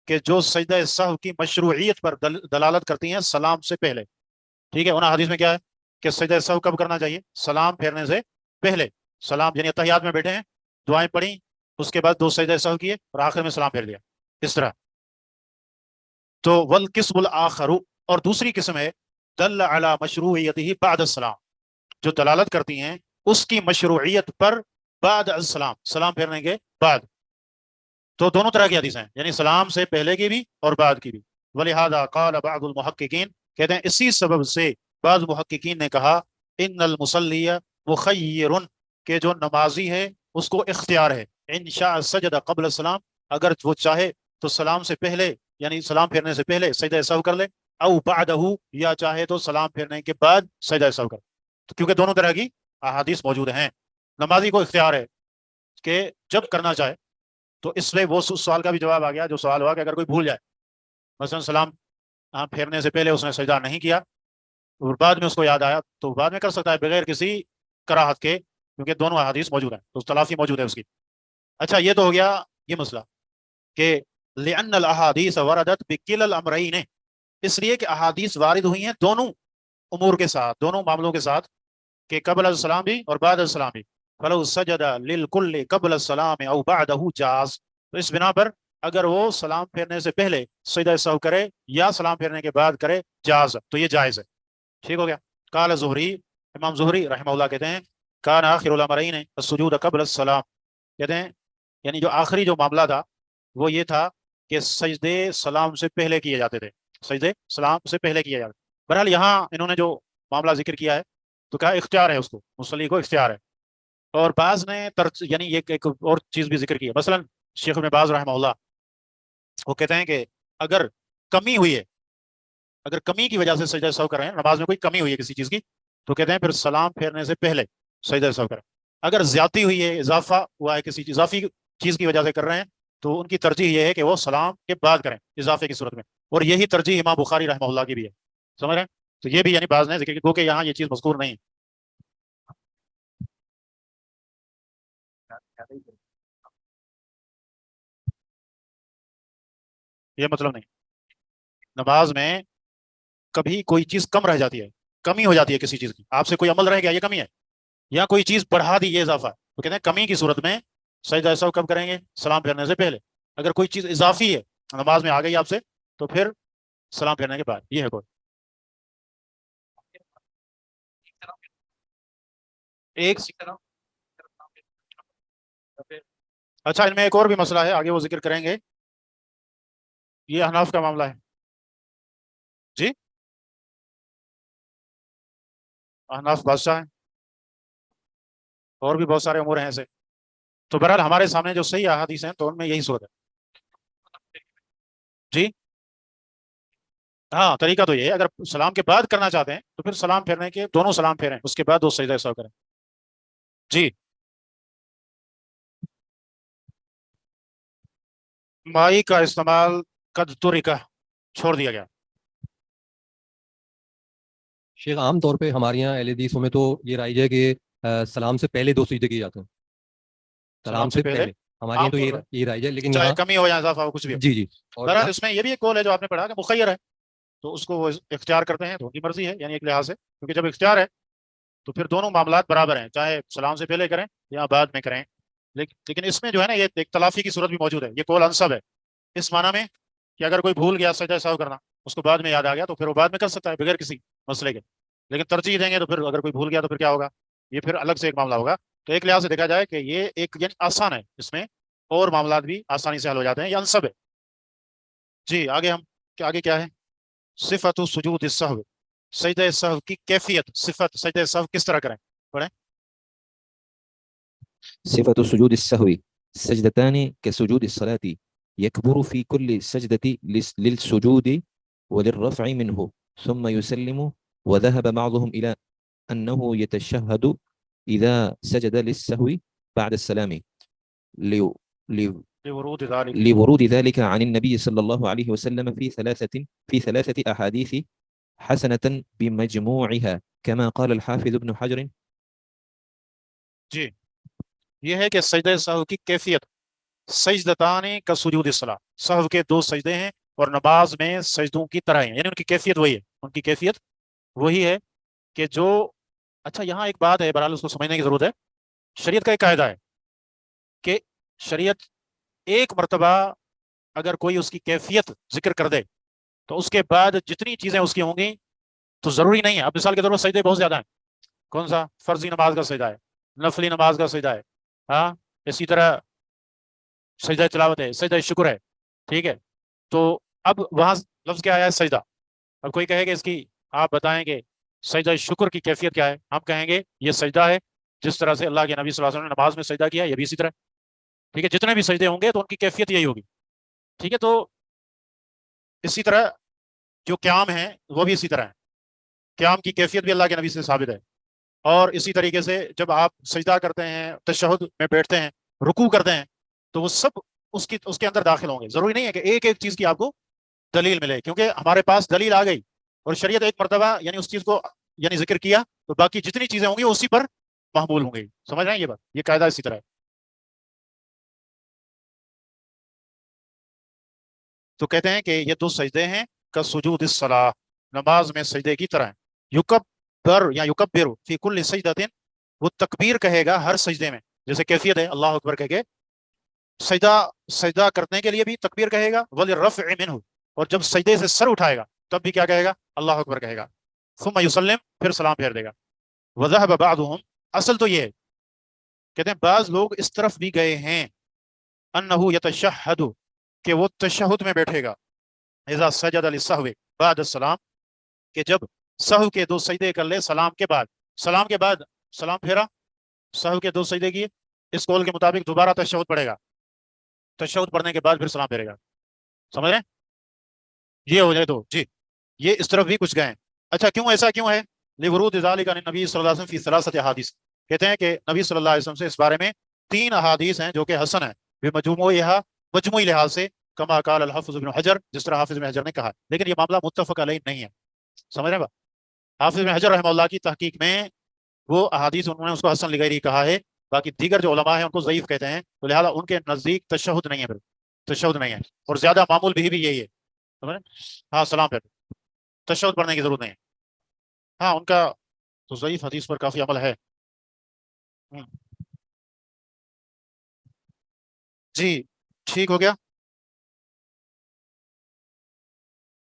کہ جو سجدہ سہو کی مشروعیت پر دلالت کرتی ہیں سلام سے پہلے. ٹھیک ہے، ان حدیث میں کیا ہے کہ سجدہ سہو کب کرنا چاہیے؟ سلام پھیرنے سے پہلے. سلام یعنی اتحیات میں بیٹھے ہیں، دعائیں پڑھی، اس کے بعد دو سجدہ سہو کیے اور آخر میں سلام پھیر دیا، اس طرح. تو والقسم الآخر، اور دوسری قسم ہے دل علی مشروعیتہ بعد السلام، جو دلالت کرتی ہیں اس کی مشروعیت پر بعد السلام، سلام پھیرنے کے بعد. تو دونوں طرح کی حدیث ہیں، یعنی سلام سے پہلے کی بھی اور بعد کی بھی. ولہذا قال بعض المحققین، کہتے ہیں اسی سبب سے بعض محققین نے کہا ان المصلی مخیر، کہ جو نمازی ہے اس کو اختیار ہے، ان شاء سجد قبل السلام، اگر وہ چاہے تو سلام سے پہلے یعنی سلام پھیرنے سے پہلے سجدہ سہو کر لے، او بعدہ، یا چاہے تو سلام پھیرنے کے بعد سجدہ سہو کر. کیونکہ دونوں طرح کی احادیث موجود ہیں، نمازی کو اختیار ہے کہ جب کرنا چاہے. تو اس لیے وہ سوال کا بھی جواب آ گیا جو سوال ہوا کہ اگر کوئی بھول جائے، مثلا سلام پھیرنے سے پہلے اس نے سجدہ نہیں کیا اور بعد میں اس کو یاد آیا، تو بعد میں کر سکتا ہے بغیر کسی کراہت کے، کیونکہ دونوں احادیث موجود ہیں تو تلافی موجود ہے اس کی. اچھا، یہ تو ہو گیا یہ مسئلہ کہ لأن الاحادیث وردت بکل الامرین، اس لیے کہ احادیث وارد ہوئی ہیں دونوں امور کے ساتھ، دونوں معاملوں کے ساتھ، کہ قبل السلام بھی اور بعد السلام بھی. فلو سجد للکل قبل السلام او بعدہ جاز، تو اس بنا پر اگر وہ سلام پھیرنے سے پہلے سجدہ سہو کرے یا سلام پھیرنے کے بعد کرے جاز، تو یہ جائز ہے. ٹھیک ہو گیا. قال زہری، امام زہری رحمہ اللہ کہتے ہیں کان آخر الامرین السجود قبل السلام، کہتے ہیں یعنی جو آخری جو معاملہ تھا وہ یہ تھا کہ سجدے سلام سے پہلے کیے جاتے تھے، سجدے سلام سے پہلے کیے جاتے. بہرحال یہاں انہوں نے جو معاملہ ذکر کیا ہے تو کہا اختیار ہے، اس کو مصلی کو اختیار ہے. اور بعض نے یعنی ایک اور چیز بھی ذکر کی ہے، مثلا شیخ ابن باز رحمہ اللہ وہ کہتے ہیں کہ اگر کمی ہوئی ہے، اگر کمی کی وجہ سے سجدہ سہو کر رہے ہیں، نماز میں کوئی کمی ہوئی ہے کسی چیز کی، تو کہتے ہیں پھر سلام پھیرنے سے پہلے سجدہ سہو کریں. اگر زیادتی ہوئی ہے، اضافہ ہوا ہے کسی اضافی چیز کی وجہ سے کر رہے ہیں، تو ان کی ترجیح یہ ہے کہ وہ سلام کے بعد کریں اضافے کی صورت میں. اور یہی ترجیح امام بخاری رحمہ اللہ کی بھی ہے، سمجھ رہے ہیں. تو یہ بھی یعنی بعض نے ذکر کی، کہ یہاں یہ چیز مذکور نہیں ہے. یہ مطلب نہیں، نماز میں کبھی کوئی چیز کم رہ جاتی ہے، کمی ہو جاتی ہے کسی چیز کی، آپ سے کوئی عمل رہ گیا یہ کمی ہے، یا کوئی چیز بڑھا دی یہ اضافہ ہے، تو کہتے ہیں کمی کی صورت میں سجدہ سہو کب کریں گے؟ سلام پھیرنے سے پہلے. اگر کوئی چیز اضافی ہے نماز میں آ گئی آپ سے، تو پھر سلام پھیرنے کے بعد. یہ ہے کوئی ایک. اچھا، ان میں ایک اور بھی مسئلہ ہے، آگے وہ ذکر کریں گے. یہ احناف کا معاملہ ہے جی، احناف بادشاہ ہیں، اور بھی بہت سارے امور ہیں ایسے. تو بہرحال ہمارے سامنے جو صحیح احادیث ہیں تو ان میں یہی صورت ہے جی. ہاں طریقہ تو یہ ہے، اگر سلام کے بعد کرنا چاہتے ہیں تو پھر سلام پھیرنے کے دونوں سلام پھیریں، اس کے بعد وہ سجدہ سہو کریں. جی. مائی کا استعمال قد ترکہ، چھوڑ دیا گیا. شیخ عام طور پہ ہمارے یہاں اہل حدیثوں میں تو یہ رائج ہے کہ سلام سے پہلے 2 سجدے کیے جاتے ہیں. سلام سے پہلے ہمارے یہاں عام تو طور پہ یہ رائج ہے، لیکن چاہے یہاں کمی ہو یا اضافہ ہو کچھ بھی ہو. جی جی. اور بہرحال اس میں یہ بھی ایک قول ہے جو آپ نے پڑھا کہ مخیر ہے، تو اس کو وہ اختیار کرتے ہیں تو ان کی مرضی ہے، یعنی ایک لحاظ سے، کیونکہ جب اختیار ہے تو پھر دونوں معاملات برابر ہیں، چاہے سلام سے پہلے کریں یا بعد میں کریں. لیکن اس میں جو ہے نا یہ ایک تلافی کی صورت بھی موجود ہے. یہ قول انسب ہے اس معنی میں کہ اگر کوئی بھول گیا سجدہ سہو کرنا، اس کو بعد میں یاد آ گیا تو پھر وہ بعد میں کر سکتا ہے بغیر کسی مسئلے کے. لیکن ترجیح دیں گے تو پھر اگر کوئی بھول گیا تو پھر کیا ہوگا، یہ پھر الگ سے ایک معاملہ ہوگا. تو ایک لحاظ سے دیکھا جائے کہ یہ ایک یعنی آسان ہے، اس میں اور معاملات بھی آسانی سے حل ہو جاتے ہیں، یہ انسب ہے. جی آگے آگے کیا ہے؟ صفت سجود السہو، سجدہ سہو کی کیفیت، صفت سجدہ سہو کس طرح کریں، پڑھیں. صفة سجود السهو سجدتان كسجود الصلاة يكبر في كل سجدة للسجود وللرفع منه ثم يسلم، وذهب بعضهم إلى أنه يتشهد إذا سجد للسهو بعد السلام لورود ذلك لورود ذلك عن النبي صلى الله عليه وسلم في ثلاثة أحاديث حسنة بمجموعها كما قال الحافظ ابن حجر. جی یہ ہے کہ سجدہ سہو کی کیفیت، سجدتان کا سجود الصلاۃ، سہو کے 2 سجدے ہیں اور نماز میں سجدوں کی طرح ہیں، یعنی ان کی کیفیت وہی ہے، ان کی کیفیت وہی ہے کہ جو. اچھا یہاں ایک بات ہے، بہرحال اس کو سمجھنے کی ضرورت ہے. شریعت کا ایک قاعدہ ہے کہ شریعت ایک مرتبہ اگر کوئی اس کی کیفیت ذکر کر دے تو اس کے بعد جتنی چیزیں اس کی ہوں گی تو ضروری نہیں ہے. اب مثال کے طور پر سجدے بہت زیادہ ہیں، کون سا؟ فرضی نماز کا سجدہ ہے، نفلی نماز کا سجدہ ہے، ہاں اسی طرح سجدہ تلاوت ہے، سجدہ شکر ہے، ٹھیک ہے. تو اب وہاں لفظ کیا آیا ہے؟ سجدہ. اب کوئی کہے کہ اس کی آپ بتائیں کہ سجدہ شکر کی کیفیت کیا ہے، ہم کہیں گے یہ سجدہ ہے جس طرح سے اللہ کے نبی صلی اللہ علیہ وسلم نے نماز میں سجدہ کیا، یہ بھی اسی طرح، ٹھیک ہے. جتنے بھی سجدے ہوں گے تو ان کی کیفیت یہی ہوگی، ٹھیک ہے. تو اسی طرح جو قیام ہیں وہ بھی اسی طرح ہے، قیام کی کیفیت بھی اللہ کے نبی سے ثابت ہے. اور اسی طریقے سے جب آپ سجدہ کرتے ہیں، تشہد میں بیٹھتے ہیں، رکوع کرتے ہیں، تو وہ سب اس کے اندر داخل ہوں گے. ضروری نہیں ہے کہ ایک ایک چیز کی آپ کو دلیل ملے، کیونکہ ہمارے پاس دلیل آ گئی اور شریعت ایک مرتبہ یعنی اس چیز کو یعنی ذکر کیا تو باقی جتنی چیزیں ہوں گی اسی پر محمول ہوں گی. سمجھ رہے ہیں یہ بات؟ یہ قاعدہ اسی طرح ہے. تو کہتے ہیں کہ یہ 2 سجدے ہیں کا سجود الصلاۃ، نماز میں سجدے کی طرح. یکبر یا یکبر فی کل سجدۃ، وہ تکبیر کہے گا ہر سجدے میں، جیسے کیفیت ہے اللہ اکبر کہہ کے سجدہ کرنے کے لیے بھی تکبیر کہے گا، وللرفع منہ، اور جب سجدے سے سر اٹھائے گا تب بھی کیا کہے گا؟ اللہ اکبر کہے گا. ثم یسلم، پھر سلام پھیر دے گا. وذهب بعضهم، اصل تو یہ ہے، کہتے ہیں بعض لوگ اس طرف بھی گئے ہیں انہ یتشہد، کہ وہ تشہد میں بیٹھے گا، اذا سجد للسہو بعد السلام، کہ جب سہو کے 2 سجدے کر لے سلام کے بعد، سلام کے بعد سلام پھیرا، سہو کے 2 سجدے کیے، اس قول کے مطابق دوبارہ تشہد پڑھے گا، تشہد پڑھنے کے بعد پھر سلام پھیرے گا. سمجھ رہے ہیں؟ یہ ہو جائے تو جی یہ اس طرف بھی کچھ گئے ہیں. اچھا کیوں ایسا کیوں ہے؟ لورود ذالک عن النبی صلی اللہ علیہ وسلم فی 3 احادیث، کہتے ہیں کہ نبی صلی اللہ علیہ وسلم سے اس بارے میں 3 احادیث ہیں جو کہ حسن ہیں، مجموعی لحاظ سے، کما قال الحافظ ابن حجر، جس طرح حافظ ابن حجر نے کہا. لیکن یہ معاملہ متفق علیہ نہیں ہے. سمجھ رہے ہیں بات؟ حافظ ابن حجر رحمہ اللہ کی تحقیق میں وہ احادیث انہوں نے اس کو حسن لغیری کہا ہے، باقی دیگر جو علماء ہیں ان کو ضعیف کہتے ہیں، تو لہٰذا ان کے نزدیک تشہد نہیں ہے، پھر تشہد نہیں ہے، اور زیادہ معمول بھی یہی ہے. سمجھ رہے؟ ہاں سلام پھر تشہد پڑھنے کی ضرورت نہیں ہے. ہاں ان کا تو ضعیف حدیث پر کافی عمل ہے. جی ٹھیک ہو گیا.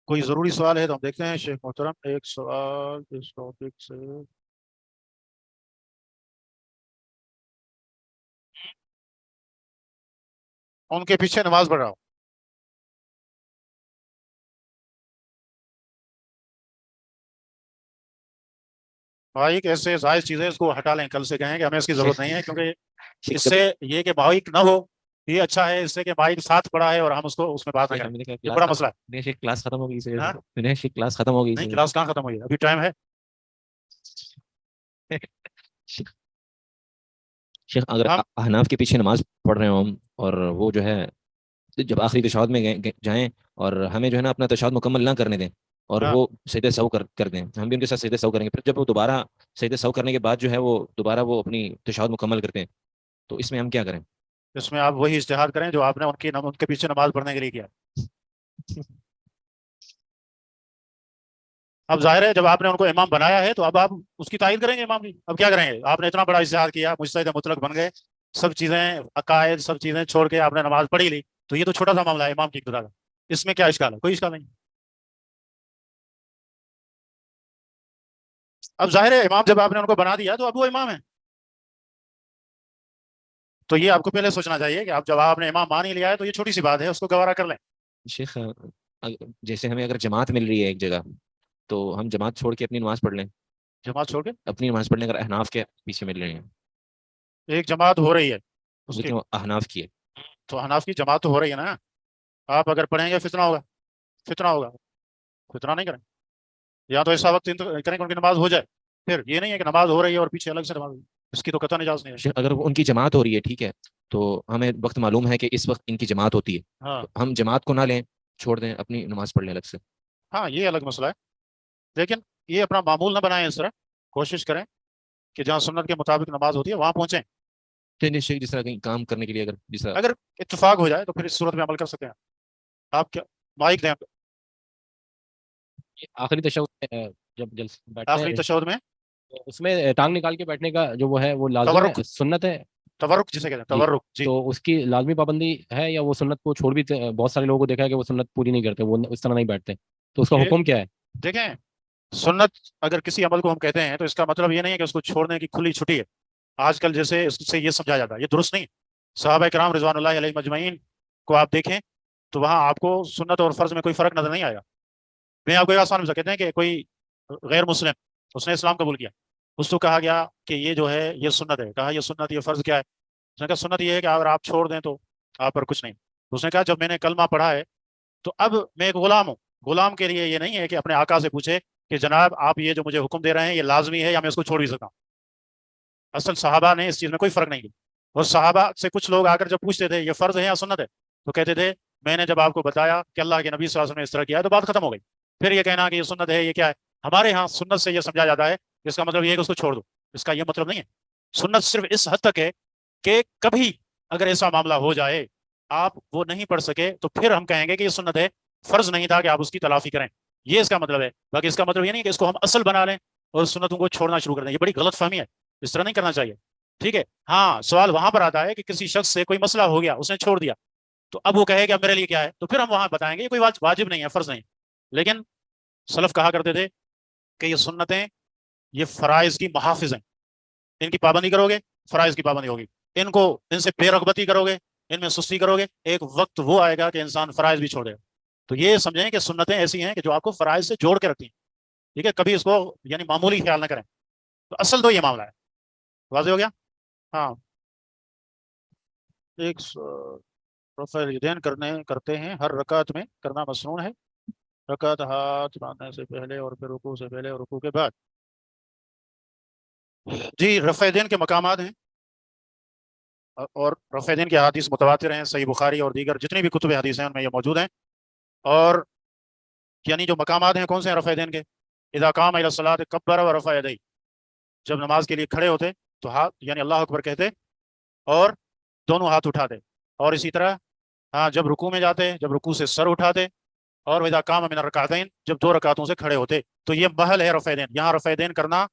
کوئی ضروری سوال ہے تو ہم دیکھتے ہیں. شیخ محترم ایک سوال اس ٹاپک سے، ان کے پیچھے نماز پڑھ رہا ہوں. بھائی ایسے ظاہر چیزیں اس کو ہٹا لیں، کل سے کہیں کہ ہمیں اس کی ضرورت نہیں ہے، کیونکہ اس سے یہ کہ بھائی نہ ہو یہ اچھا ہے اس سے کہ مائک ساتھ پڑا ہے اور ہم اس کو اس میں بات نہ کریں، یہ بڑا مسئلہ ہے۔ کلاس ختم ہو گئی اس وجہ ہاں؟ سے، کلاس ختم ہو گئی اس نہیں وجہ کلاس کہاں ختم ہوئی ہے، ابھی ٹائم ہے۔ سے۔ شیخ اگر ہم احناف کے پیچھے نماز پڑھ رہے ہوں ہم، اور وہ جو ہے جب آخری تشہد میں جائیں اور ہمیں جو ہے نا اپنا تشہد مکمل نہ کرنے دیں، اور ہاں، وہ سجدہ سہو کر دیں، ہم بھی ان کے ساتھ سجدہ سہو کریں گے، پھر جب وہ دوبارہ سجدہ سہو کرنے کے بعد جو ہے وہ دوبارہ وہ اپنی تشہد مکمل کرتے ہیں، تو اس میں ہم کیا کریں؟ اس میں آپ وہی اجتہاد کریں جو آپ نے ان کے پیچھے نماز پڑھنے کے لیے کیا۔ اب ظاہر ہے جب آپ نے ان کو امام بنایا ہے تو اب آپ اس کی تائید کریں گے امام کی، اب کیا کریں گے؟ آپ نے اتنا بڑا اجتہاد کیا، مجتہد مطلق بن گئے، سب چیزیں عقائد سب چیزیں چھوڑ کے آپ نے نماز پڑھی لی، تو یہ تو چھوٹا سا معاملہ ہے امام کی اقتدا کا، اس میں کیا اشکال ہے؟ کوئی اشکال نہیں۔ اب ظاہر ہے امام جب آپ نے ان کو بنا دیا تو اب وہ امام ہے، تو یہ آپ کو پہلے سوچنا چاہیے کہ اب جب آپ نے امام مان ہی لیا ہے تو یہ چھوٹی سی بات ہے، اس کو گوارا کر لیں۔ شیخ جیسے ہمیں اگر جماعت مل رہی ہے ایک جگہ، تو ہم جماعت چھوڑ کے اپنی نماز پڑھ لیں؟ جماعت چھوڑ کے اپنی نماز پڑھنے اگر احناف کے پیچھے مل رہے ہیں، ایک جماعت ہو رہی ہے اس کی، لیکن وہ احناف کی ہے، تو حناف کی جماعت تو ہو رہی ہے نا، آپ اگر پڑھیں گے فتنہ ہوگا، فتنہ ہوگا، فتنہ نہیں کریں، یا تو ایسا وقت کریں کہ ان کی نماز ہو جائے، پھر یہ نہیں ہے کہ نماز ہو رہی ہے اور پیچھے الگ سے نماز ہوئی، اس کی تو قطعاً اجازت نہیں ہے۔ شیخ اگر وہ ان کی جماعت ہو رہی ہے ٹھیک ہے، تو ہمیں وقت معلوم ہے کہ اس وقت ان کی جماعت ہوتی ہے، ہاں تو ہم جماعت کو نہ لیں، چھوڑ دیں، اپنی نماز پڑھ لیں الگ سے۔ ہاں، یہ الگ مسئلہ ہے، لیکن یہ اپنا معمول نہ بنائیں، اس طرح کوشش کریں کہ جہاں سنت کے مطابق نماز ہوتی ہے وہاں پہنچیں، شیخ جس طرح کہیں کام کرنے کے لیے اگر جس طرح اگر اتفاق ہو جائے تو پھر اس صورت میں عمل کر سکتے ہیں۔ آپ کیا مائک دیں آخری تشہد میں جب جلسے بیٹھتے آخری ہیں تشہد میں، اس میں ٹانگ نکال کے بیٹھنے کا جو وہ ہے وہ لازم تورک، ہے، سنت ہے؟ تورک جسے کہتے ہیں، جی، تورک جی۔ تو اس کی لازمی پابندی ہے یا وہ سنت کو چھوڑ بھی بہت سارے لوگوں کو دیکھا ہے کہ وہ سنت پوری نہیں کرتے، وہ اس طرح نہیں بیٹھتے، تو اس کا یہ حکم کیا ہے؟ دیکھیں، سنت اگر کسی عمل کو ہم کہتے ہیں تو اس کا مطلب یہ نہیں ہے کہ اس کو چھوڑنے کی کھلی چھٹی ہے، آج کل جیسے اس سے یہ سمجھا جاتا ہے، یہ درست نہیں ہے۔ صحابہ کرام رضوان اللہ علیہ مجمعین کو آپ دیکھیں تو وہاں آپ کو سنت اور فرض میں کوئی فرق نظر نہیں آیا۔ میں آپ کو ایک آسان مثال کہتے ہیں کہ کوئی غیر مسلم اس نے اسلام قبول کیا، اس کو کہا گیا کہ یہ جو ہے یہ سنت ہے، کہا یہ سنت یہ فرض کیا ہے؟ اس نے کہا سنت یہ ہے کہ اگر آپ چھوڑ دیں تو آپ پر کچھ نہیں۔ اس نے کہا جب میں نے کلمہ پڑھا ہے تو اب میں ایک غلام ہوں، غلام کے لیے یہ نہیں ہے کہ اپنے آقا سے پوچھے کہ جناب آپ یہ جو مجھے حکم دے رہے ہیں یہ لازمی ہے یا میں اس کو چھوڑ بھی سکتا ہوں۔ اصل صحابہ نے اس چیز میں کوئی فرق نہیں کیا، اور صحابہ سے کچھ لوگ آ کر جب پوچھتے تھے یہ فرض ہے یا سنت ہے تو کہتے تھے میں نے جب آپ کو بتایا کہ اللہ کے نبی صلی اللہ علیہ وسلم نے اس طرح کیا ہے تو بات ختم ہو گئی، پھر یہ کہنا کہ یہ سنت ہے یہ کیا ہے؟ ہمارے ہاں سنت سے یہ سمجھا جاتا ہے اس کا مطلب یہ ہے کہ اس کو چھوڑ دو، اس کا یہ مطلب نہیں ہے۔ سنت صرف اس حد تک ہے کہ کبھی اگر ایسا معاملہ ہو جائے آپ وہ نہیں پڑھ سکے تو پھر ہم کہیں گے کہ یہ سنت ہے، فرض نہیں تھا کہ آپ اس کی تلافی کریں، یہ اس کا مطلب ہے۔ باقی اس کا مطلب یہ نہیں کہ اس کو ہم اصل بنا لیں اور سنتوں کو چھوڑنا شروع کر دیں، یہ بڑی غلط فہمی ہے، اس طرح نہیں کرنا چاہیے، ٹھیک ہے؟ ہاں سوال وہاں پر آتا ہے کہ کسی شخص سے کوئی مسئلہ ہو گیا اس نے چھوڑ دیا تو اب وہ کہے کہ اب میرے لیے کیا ہے، تو پھر ہم وہاں بتائیں گے یہ کوئی واجب نہیں ہے، فرض نہیں، لیکن سلف کہا کرتے تھے کہ یہ سنتیں یہ فرائض کی محافظ ہیں، ان کی پابندی کرو گے فرائض کی پابندی ہوگی، ان سے بے رغبتی کرو گے، ان میں سستی کرو گے، ایک وقت وہ آئے گا کہ انسان فرائض بھی چھوڑ دے گا۔ تو یہ سمجھیں کہ سنتیں ایسی ہیں کہ جو آپ کو فرائض سے جوڑ کے رکھتی ہیں، ٹھیک ہے؟ کبھی اس کو یعنی معمولی خیال نہ کریں، تو اصل تو یہ معاملہ ہے، واضح ہو گیا؟ ہاں، ایک رفع الیدین کرتے ہیں ہر رکعت میں، کرنا مسنون ہے، رکعت ہاتھ باندھنے سے پہلے اور پھر رکوع سے پہلے اور رکوع کے بعد۔ جی، رفع الیدین کے مقامات ہیں اور رفع الیدین کے حدیث متواتر ہیں، صحیح بخاری اور دیگر جتنی بھی کتب حدیث ہیں ان میں یہ موجود ہیں، اور یعنی جو مقامات ہیں کون سے ہیں رفع الیدین کے؟ اذا قام الی الصلاۃ کبر ورفع یدیہ، جب نماز کے لیے کھڑے ہوتے تو ہاتھ یعنی اللہ اکبر کہتے اور دونوں ہاتھ اٹھاتے، اور اسی طرح ہاں جب رکوع میں جاتے، جب رکوع سے سر اٹھاتے، اور اذا قام من الرکعتین، جب دو رکعتوں سے کھڑے ہوتے، تو یہ محل ہے رفع الیدین، یہاں رفع الیدین کرنا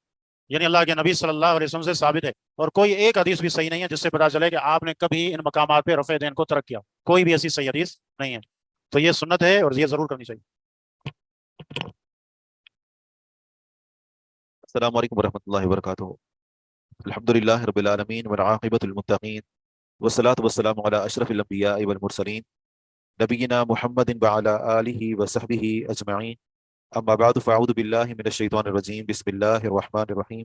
یعنی اللہ کے نبی صلی اللہ علیہ وسلم سے ثابت ہے، اور کوئی ایک حدیث بھی صحیح نہیں ہے جس سے پتا چلے کہ آپ نے کبھی ان مقامات پہ رفع الیدین کو ترک کیا، کوئی بھی ایسی صحیح حدیث نہیں ہے، تو یہ سنت ہے اور یہ ضرور کرنی چاہیے۔ السلام علیکم ورحمۃ اللہ وبرکاتہ۔ الحمد للہ رب العالمین والعاقبۃ للمتقین والصلاۃ والسلام علی اشرف الانبیاء والمرسلین نبینا محمد وعلی آلہ وصحبہ اجمعین، اما بعد فاعوذ باللہ من الشیطان الرجیم، بسم اللہ الرحمن الرحیم،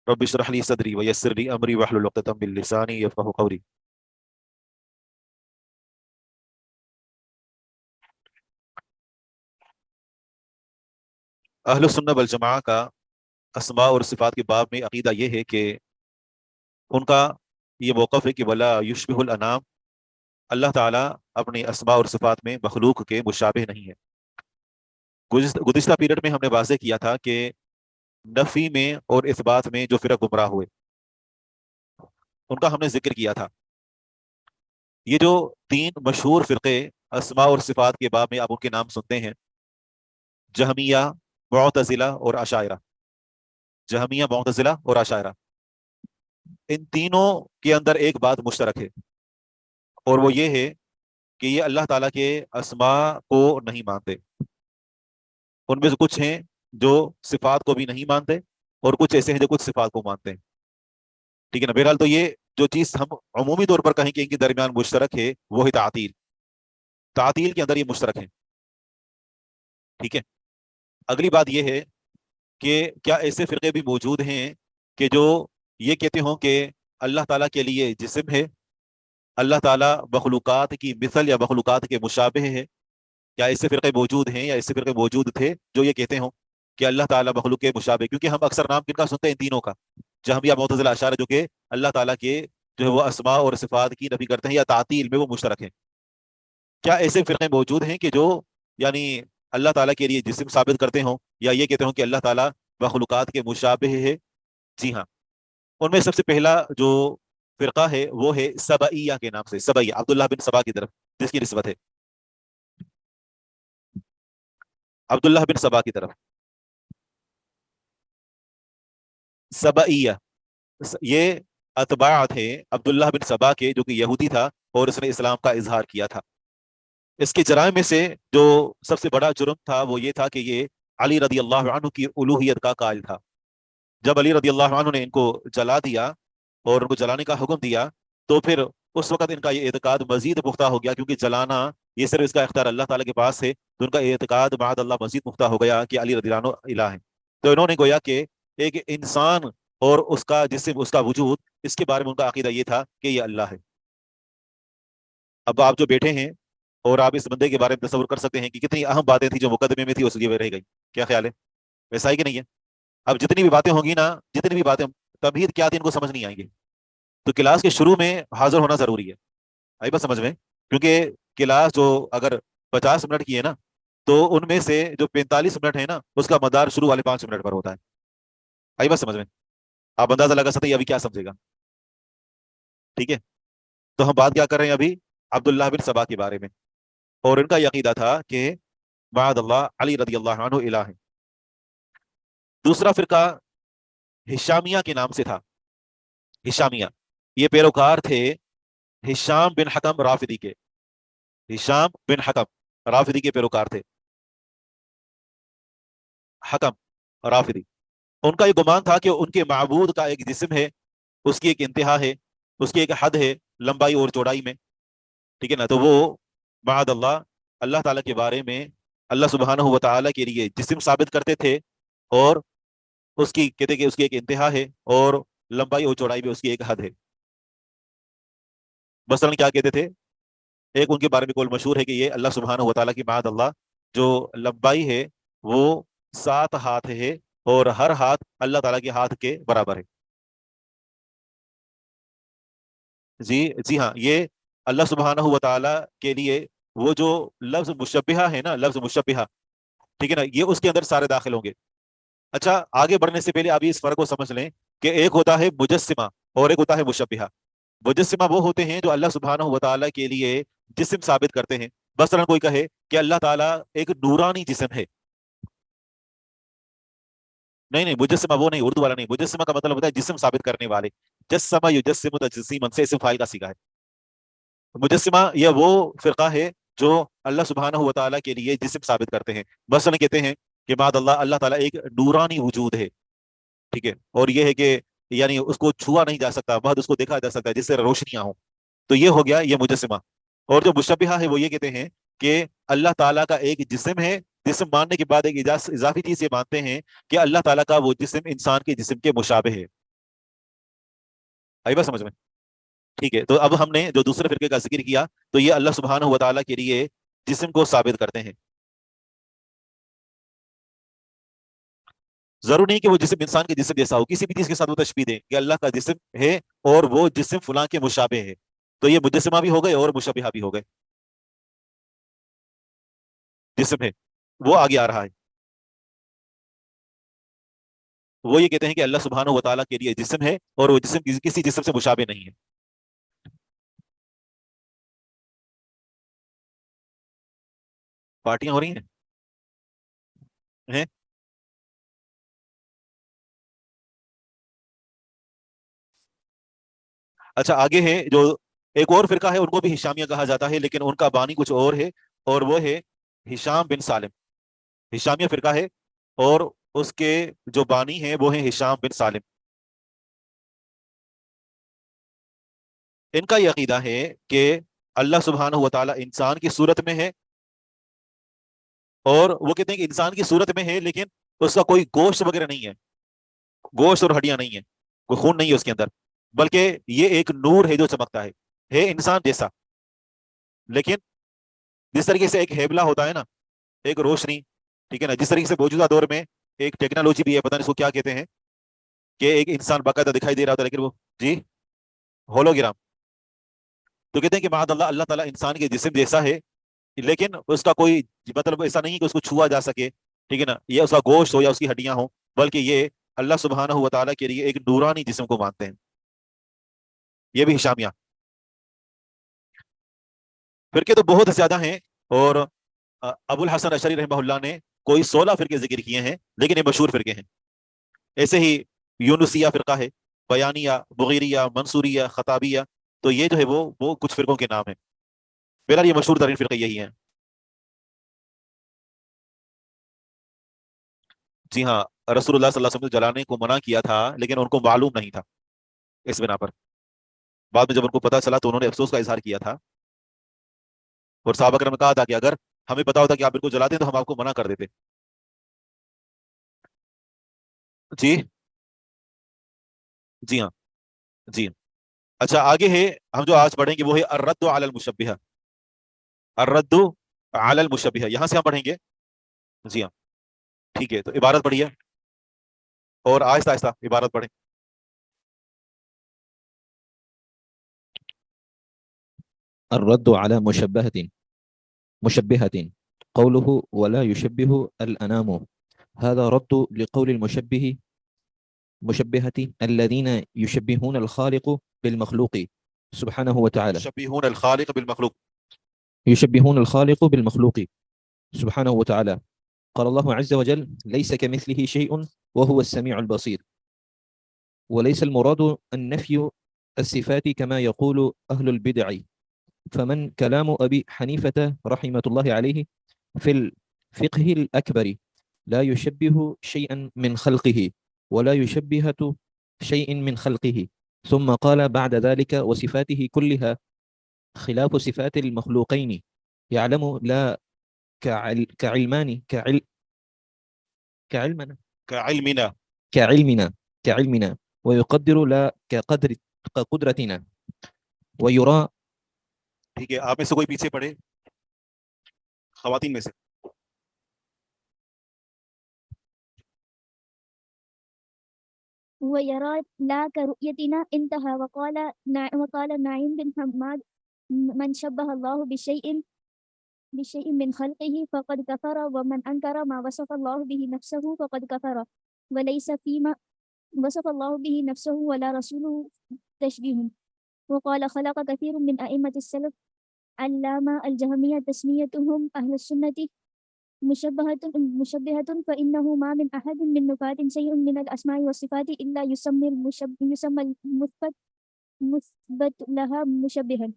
رب اشرح لی صدری ویسر لی امری واحلل عقدۃ من لسانی یفقہوا قولی۔ اہل سنہ والجماع کا اسماء اور صفات کے باب میں عقیدہ یہ ہے کہ ان کا یہ موقف ہے کہ ولا یشبہ الانام، اللہ تعالیٰ اپنی اسماء اور صفات میں مخلوق کے مشابہ نہیں ہے۔ گزشتہ پیریڈ میں ہم نے واضح کیا تھا کہ نفی میں اور اثبات میں جو فرق گمراہ ہوئے ان کا ہم نے ذکر کیا تھا۔ یہ جو تین مشہور فرقے اسماء اور صفات کے باب میں آپ ان کے نام سنتے ہیں، جہمیہ، معتزلہ اور اشاعرہ، جہمیہ، معتزلہ اور اشاعرہ، ان تینوں کے اندر ایک بات مشترک ہے، اور وہ یہ ہے کہ یہ اللہ تعالیٰ کے اسماء کو نہیں مانتے۔ ان میں سے کچھ ہیں جو صفات کو بھی نہیں مانتے، اور کچھ ایسے ہیں جو کچھ صفات کو مانتے ہیں، ٹھیک ہے نا۔ بہرحال تو یہ جو چیز ہم عمومی طور پر کہیں کہ ان کے درمیان مشترک ہے وہ ہے تعطیل، تعطیل کے اندر یہ مشترک ہے، ٹھیک ہے۔ اگلی بات یہ ہے کہ کیا ایسے فرقے بھی موجود ہیں کہ جو یہ کہتے ہوں کہ اللہ تعالیٰ کے لیے جسم ہے، اللہ تعالیٰ مخلوقات کی مثل یا مخلوقات کے مشابہ ہے؟ کیا ایسے فرقے موجود ہیں یا ایسے فرقے موجود تھے جو یہ کہتے ہوں کہ اللہ تعالیٰ مخلوق کے مشابہ؟ کیونکہ ہم اکثر نام کن کا سنتے ہیں؟ ان تینوں کا، جہمیہ، معتزلہ، اشاعرہ، جو کہ اللہ تعالیٰ کے جو ہے وہ اسماء اور صفات کی نفی کرتے ہیں یا تعطیل میں وہ مشترک ہیں۔ کیا ایسے فرقے موجود ہیں کہ جو یعنی اللہ تعالیٰ کے لیے جسم ثابت کرتے ہوں یا یہ کہتے ہوں کہ اللہ تعالیٰ مخلوقات کے مشابہ ہے؟ جی ہاں، ان میں سب سے پہلا جو فرقہ ہے وہ ہے سبعیہ کے نام سے، سبعیہ، عبداللہ بن سبا کی طرف جس کی نسبت ہے، عبداللہ بن سبا کی طرف سبعیہ، یہ اتباع تھے عبداللہ بن سبا کے، جو کہ یہودی تھا اور اس نے اسلام کا اظہار کیا تھا۔ اس کے جرائم میں سے جو سب سے بڑا جرم تھا وہ یہ تھا کہ یہ علی رضی اللہ عنہ کی الوہیت کا قائل تھا۔ جب علی رضی اللہ عنہ نے ان کو جلا دیا اور ان کو جلانے کا حکم دیا تو پھر اس وقت ان کا یہ اعتقاد مزید پختہ ہو گیا، کیونکہ جلانا یہ صرف اس کا اختیار اللہ تعالیٰ کے پاس ہے، تو ان کا اعتقاد بعد اللہ مزید پختہ ہو گیا کہ علی رضی اللہ عنہ الہ ہے۔ تو انہوں نے گویا کہ ایک انسان اور اس کا جسم، اس کا وجود، اس کے بارے میں ان کا عقیدہ یہ تھا کہ یہ اللہ ہے۔ اب آپ جو بیٹھے ہیں اور آپ اس بندے کے بارے میں تصور کر سکتے ہیں کہ کتنی اہم باتیں تھیں جو مقدمے میں تھی اس لیے رہ گئی، کیا خیال ہے؟ ویسا ہی کہ نہیں ہے؟ اب جتنی بھی باتیں ہوں گی نا، جتنی بھی باتیں تمہید کیا تھی ان کو سمجھ نہیں آئیں گے، تو کلاس کے شروع میں حاضر ہونا ضروری ہے، آئی بات سمجھ میں؟ کیونکہ کلاس جو اگر 50 منٹ کی ہے نا، تو ان میں سے جو 45 منٹ ہے نا اس کا مدار شروع والے 5 منٹ پر ہوتا ہے، آئی بات سمجھ میں؟ آپ اندازہ لگا سکتے ہیں ابھی کیا سمجھے گا، ٹھیک ہے؟ تو ہم بات کیا کر رہے ہیں ابھی؟ عبداللہ بن سبا کے بارے میں، اور ان کا یہ عقیدہ تھا کہ بعد اللہ علی رضی اللہ عنہ الہ ہے۔ دوسرا فرقہ ہشامیہ کے نام سے تھا، ہشامیہ، یہ پیروکار تھے ہشام بن حکم رافدی کے، ہشام بن حکم رافدی کے پیروکار تھے، حکم رافدی۔ ان کا یہ گمان تھا کہ ان کے معبود کا ایک جسم ہے، اس کی ایک انتہا ہے، اس کی ایک حد ہے لمبائی اور چوڑائی میں، ٹھیک ہے نا۔ تو وہ بعد اللہ، اللہ تعالیٰ کے بارے میں اللہ سبحانہ و تعالیٰ کے لیے جسم ثابت کرتے تھے، اور اس کی کہتے کہ اس کی ایک انتہا ہے اور لمبائی اور چوڑائی میں اس کی ایک حد ہے۔ مثلاً کیا کہتے تھے؟ ایک ان کے بارے میں قول مشہور ہے کہ یہ اللہ سبحانہ و تعالیٰ کی بعد اللہ جو لمبائی ہے وہ 7 ہاتھ ہے، اور ہر ہاتھ اللہ تعالیٰ کے ہاتھ کے برابر ہے۔ جی ہاں، یہ اللہ سبحانہ و تعالیٰ کے لیے وہ جو لفظ مشبہہ ہے نا، لفظ مشبہہ، ٹھیک ہے نا، یہ اس کے اندر سارے داخل ہوں گے۔ اچھا، آگے بڑھنے سے پہلے آپ اس فرق کو سمجھ لیں کہ ایک ہوتا ہے مجسمہ اور ایک ہوتا ہے مشبہہ۔ مجسمہ وہ ہوتے ہیں جو اللہ سبحانہ و تعالیٰ کے لیے جسم ثابت کرتے ہیں۔ مثلاً کوئی کہے کہ اللہ تعالیٰ ایک نورانی جسم ہے، نہیں، مجسمہ وہ نہیں، اردو والا نہیں، مجسمہ کا مطلب ہوتا ہے جسم ثابت کرنے والے، جسمہ یجسم تجسیما سے اسم فاعل کا صیغہ ہے۔ مجسمہ یہ وہ فرقہ ہے جو اللہ سبحانہ و تعالیٰ کے لیے جسم ثابت کرتے ہیں۔ مثلاً کہتے ہیں کہ بعد اللہ، اللہ تعالیٰ ایک نورانی وجود ہے، ٹھیک ہے، اور یہ ہے کہ یعنی اس کو چھوا نہیں جا سکتا، بہت اس کو دیکھا جا سکتا ہے جس سے روشنیاں ہوں، تو یہ ہو گیا یہ مجسمہ۔ اور جو مشبہہ ہے وہ یہ کہتے ہیں کہ اللہ تعالیٰ کا ایک جسم ہے، جسم ماننے کے بعد ایک اضافی چیز یہ مانتے ہیں کہ اللہ تعالیٰ کا وہ جسم انسان کے جسم کے مشابہ ہے۔ آئی بات سمجھ میں؟ ٹھیک ہے، تو اب ہم نے جو دوسرے فرقے کا ذکر کیا تو یہ اللہ سبحانہ و تعالیٰ کے لیے جسم کو ثابت کرتے ہیں۔ ضروری نہیں کہ وہ جسم انسان کے جسم جیسا ہو، کسی بھی چیز کے ساتھ وہ تشبیہ دیں کہ اللہ کا جسم ہے اور وہ جسم فلاں کے مشابہ ہے، تو یہ مجسمہ بھی ہو گئے اور مشبہہ بھی ہو گئے. جسم ہے وہ آگے آ رہا ہے، وہ یہ کہتے ہیں کہ اللہ سبحانہ و تعالیٰ کے لیے جسم ہے اور وہ جسم کسی جسم سے مشابہ نہیں ہے. پارٹیاں ہو رہی ہیں؟ اچھا آگے ہے جو ایک اور فرقہ ہے، ان کو بھی ہشامیہ کہا جاتا ہے، لیکن ان کا بانی کچھ اور ہے، اور وہ ہے ہشام بن سالم. ہشامیہ فرقہ ہے اور اس کے جو بانی ہیں وہ ہیں ہشام بن سالم. ان کا یہ عقیدہ ہے کہ اللہ سبحانہ و تعالیٰ انسان کی صورت میں ہے، اور وہ کہتے ہیں کہ انسان کی صورت میں ہے لیکن اس کا کوئی گوشت وغیرہ نہیں ہے، گوشت اور ہڈیاں نہیں ہیں، کوئی خون نہیں ہے اس کے اندر، بلکہ یہ ایک نور ہے جو چمکتا ہے انسان جیسا. لیکن جس طریقے سے ایک ہیبلا ہوتا ہے نا، ایک روشنی، ٹھیک ہے نا، جس طریقے سے موجودہ دور میں ایک ٹیکنالوجی بھی ہے، پتہ نہیں اس کو کیا کہتے ہیں، کہ ایک انسان باقاعدہ دکھائی دے رہا ہوتا ہے لیکن وہ جی ہولوگرام. تو کہتے ہیں کہ معاذ اللہ، اللہ تعالیٰ انسان کے جسم جیسا ہے لیکن اس کا کوئی مطلب ایسا نہیں کہ اس کو چھوا جا سکے، ٹھیک ہے نا، یا اس کا گوشت ہو یا اس کی ہڈیاں ہوں، بلکہ یہ اللہ سبحانہ و تعالیٰ کے لیے ایک نورانی جسم کو مانتے ہیں. یہ بھی ہشامیہ فرقے تو بہت زیادہ ہیں، اور ابو الحسن اشعری رحمہ اللہ نے کوئی 16 فرقے ذکر کیے ہیں، لیکن یہ مشہور فرقے ہیں. ایسے ہی یونسیہ فرقہ ہے، بیانیہ، مغیریہ، منصوریہ، خطابیہ، تو یہ جو ہے وہ کچھ فرقوں کے نام ہیں. بہرحال یہ مشہور ترین فرقے یہی ہیں. جی ہاں، رسول اللہ صلی اللہ علیہ وسلم نے جلانے کو منع کیا تھا لیکن ان کو معلوم نہیں تھا، اس بنا پر بعد میں جب ان کو پتا چلا تو انہوں نے افسوس کا اظہار کیا تھا، اور صحابہ کرام نے کہا تھا کہ اگر ہمیں پتا ہوتا کہ آپ ان کو جلاتے ہیں تو ہم آپ کو منع کر دیتے. جی جی ہاں جی. اچھا آگے ہے، ہم جو آج پڑھیں گے وہ ہے الرد علی المشبہہ. الرد علی المشبہہ، یہاں سے ہم پڑھیں گے. جی ہاں ٹھیک ہے، تو عبارت پڑھیے اور آہستہ آہستہ عبارت پڑھیں. الرد على مشبهة قوله ولا يشبه الأنام، هذا رد لقول مشبهة الذين يشبهون الخالق بالمخلوق سبحانه وتعالى. يشبهون الخالق بالمخلوق. يشبهون الخالق بالمخلوق سبحانه وتعالى. قال الله عز وجل ليس كمثله شيء وهو السميع البصير. وليس المراد النفي الصفات كما يقول أهل البدع، فمن كلام أبي حنيفة رحمة الله عليه في الفقه الأكبر لا يشبه شيئا من خلقه ولا يشبهة شيء من خلقه، ثم قال بعد ذلك وصفاته كلها خلاف صفات المخلوقين يعلم لا كعلمان كعلمنا. كعلمنا ويقدر لا كقدرتنا ويرى. ٹھیک ہے، آپ میں سے کوئی پیچھے پڑھے، خواتین میں سے. ويرى لا كرؤيتنا انتهى. وقال نعيم بن حماد من شبه الله بشيء من خلقه فقد كفر، ومن أنكر ما وصف الله به نفسه فقد كفر، وليس فيما وصف الله به نفسه ولا رسوله تشبيه. وقال خلق كثير من أئمة السلف علامة الجهمية تسميتهم أهل السنة مشبهة، فإنه ما من أحد من نفاة شيء من الأسماء والصفات إلا يسمى المثبت لها مشبها.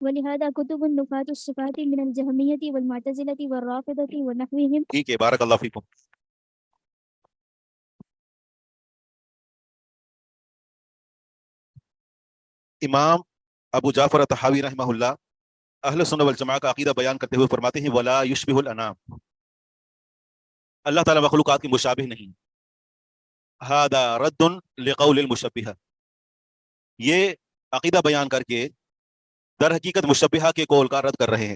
ولهذا كتب النفاة الصفات من الجهمية والمعتزلة والرافضة ونحوهم. ٹھیک ہے، بارک اللہ فیکم. امام ابو جعفر الطحاوی رحمہ اللہ اہل سنت والجماعہ کا عقیدہ بیان کرتے ہوئے فرماتے ہیں ولا یشبہ الانام، اللہ تعالیٰ مخلوقات کی مشابہ نہیں. ھذا رد لقول المشبہہ، یہ عقیدہ بیان کر کے در حقیقت مشبہہ کے قول کا رد کر رہے ہیں.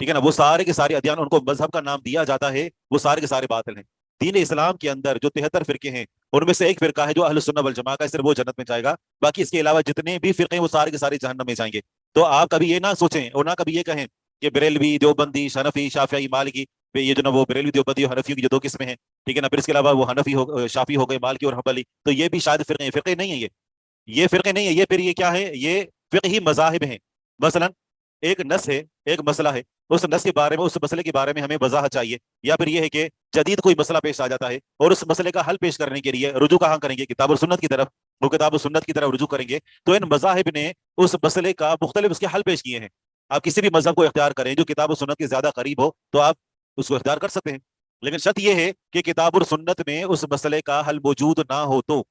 ٹھیک ہے نا, وہ سارے کے سارے ادیان, ان کو مذہب کا نام دیا جاتا ہے, وہ سارے کے سارے باطل ہیں. دین اسلام کے اندر جو 73 فرقے ہیں ان میں سے ایک فرقہ ہے جو اہل سنت والجماعت کا, صرف وہ جنت میں جائے گا, باقی اس کے علاوہ جتنے بھی فرقے ہیں وہ سارے کے سارے جہنم میں جائیں گے. تو آپ کبھی یہ نہ سوچیں اور نہ کبھی یہ کہیں کہ بریلوی, دیوبندی, حنفی, شافعی, مالکی, یہ جو نا وہ بریلوی, دیوبندی اور حنفیوں کی جو 2 قسمیں ہیں, ٹھیک ہے نا, پھر اس کے علاوہ وہ حنفی ہو, شافعی ہو گئے, مالکی اور حنبلی, تو یہ بھی شاید فرقے ہیں. فرقے نہیں ہیں یہ فرقے نہیں ہے یہ. پھر یہ کیا ہے, یہ فقہی مذاہب ہیں. مثلا ایک نص ہے, ایک مسئلہ ہے, اس نص کے بارے میں, اس مسئلے کے بارے میں ہمیں وضاحت چاہیے, یا پھر یہ ہے کہ جدید کوئی مسئلہ پیش آ جاتا ہے اور اس مسئلے کا حل پیش کرنے کے لیے رجوع کہاں کریں گے, کتاب و سنت کی طرف, وہ کتاب و سنت کی طرف رجوع کریں گے. تو ان مذاہب نے اس مسئلے کا مختلف اس کے حل پیش کیے ہیں. آپ کسی بھی مذہب کو اختیار کریں جو کتاب و سنت کے زیادہ قریب ہو تو آپ اس کو اختیار کر سکتے ہیں, لیکن شرط یہ ہے کہ کتاب و سنت میں اس مسئلے کا حل موجود نہ ہو. تو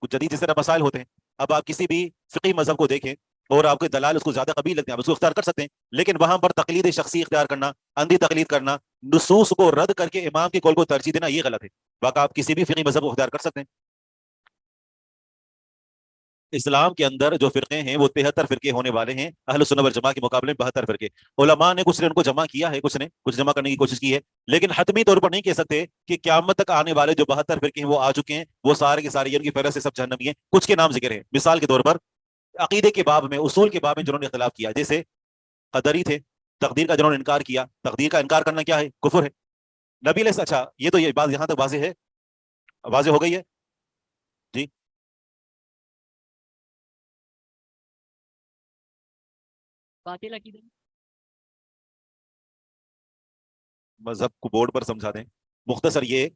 کچھ جدید اس طرح مسائل ہوتے ہیں, اب آپ کسی بھی فقہی مذہب کو دیکھیں اور آپ کے دلائل اس کو زیادہ قبیل لگتے ہیں, آپ اس کو اختیار کر سکتے ہیں, لیکن وہاں پر تقلید شخصی اختیار کرنا, اندھی تقلید کرنا, نصوص کو رد کر کے امام کے قول کو ترجیح دینا, یہ غلط ہے. باقی آپ کسی بھی فقہی مذہب کو اختیار کر سکتے ہیں. اسلام کے اندر جو فرقے ہیں وہ 73 فرقے ہونے والے ہیں, اہل سنت والجماعت کے مقابلے میں 72 فرقے. علماء نے کچھ نے ان کو جمع کیا ہے, کچھ نے کچھ جمع کرنے کی کوشش کی ہے, لیکن حتمی طور پر نہیں کہہ سکتے کہ قیامت تک آنے والے جو 72 فرقے ہیں وہ آ چکے ہیں, وہ سارے کے سارے ان کی فہرست سے سب جہنمی ہیں. کچھ کے نام ذکر ہیں, مثال کے طور پر عقیدے کے باب میں, اصول کے باب میں جنہوں نے اختلاف کیا, جیسے قدری تھے, تقدیر کا جنہوں نے انکار کیا. تقدیر کا انکار کرنا کیا ہے, کفر ہے. نبی علیہ, اچھا یہ تو یہ بات یہاں تک واضح ہے, واضح ہو گئی ہے جی. باطل عقیدہ مذہب کو بورڈ پر سمجھا دیں. مختصر یہ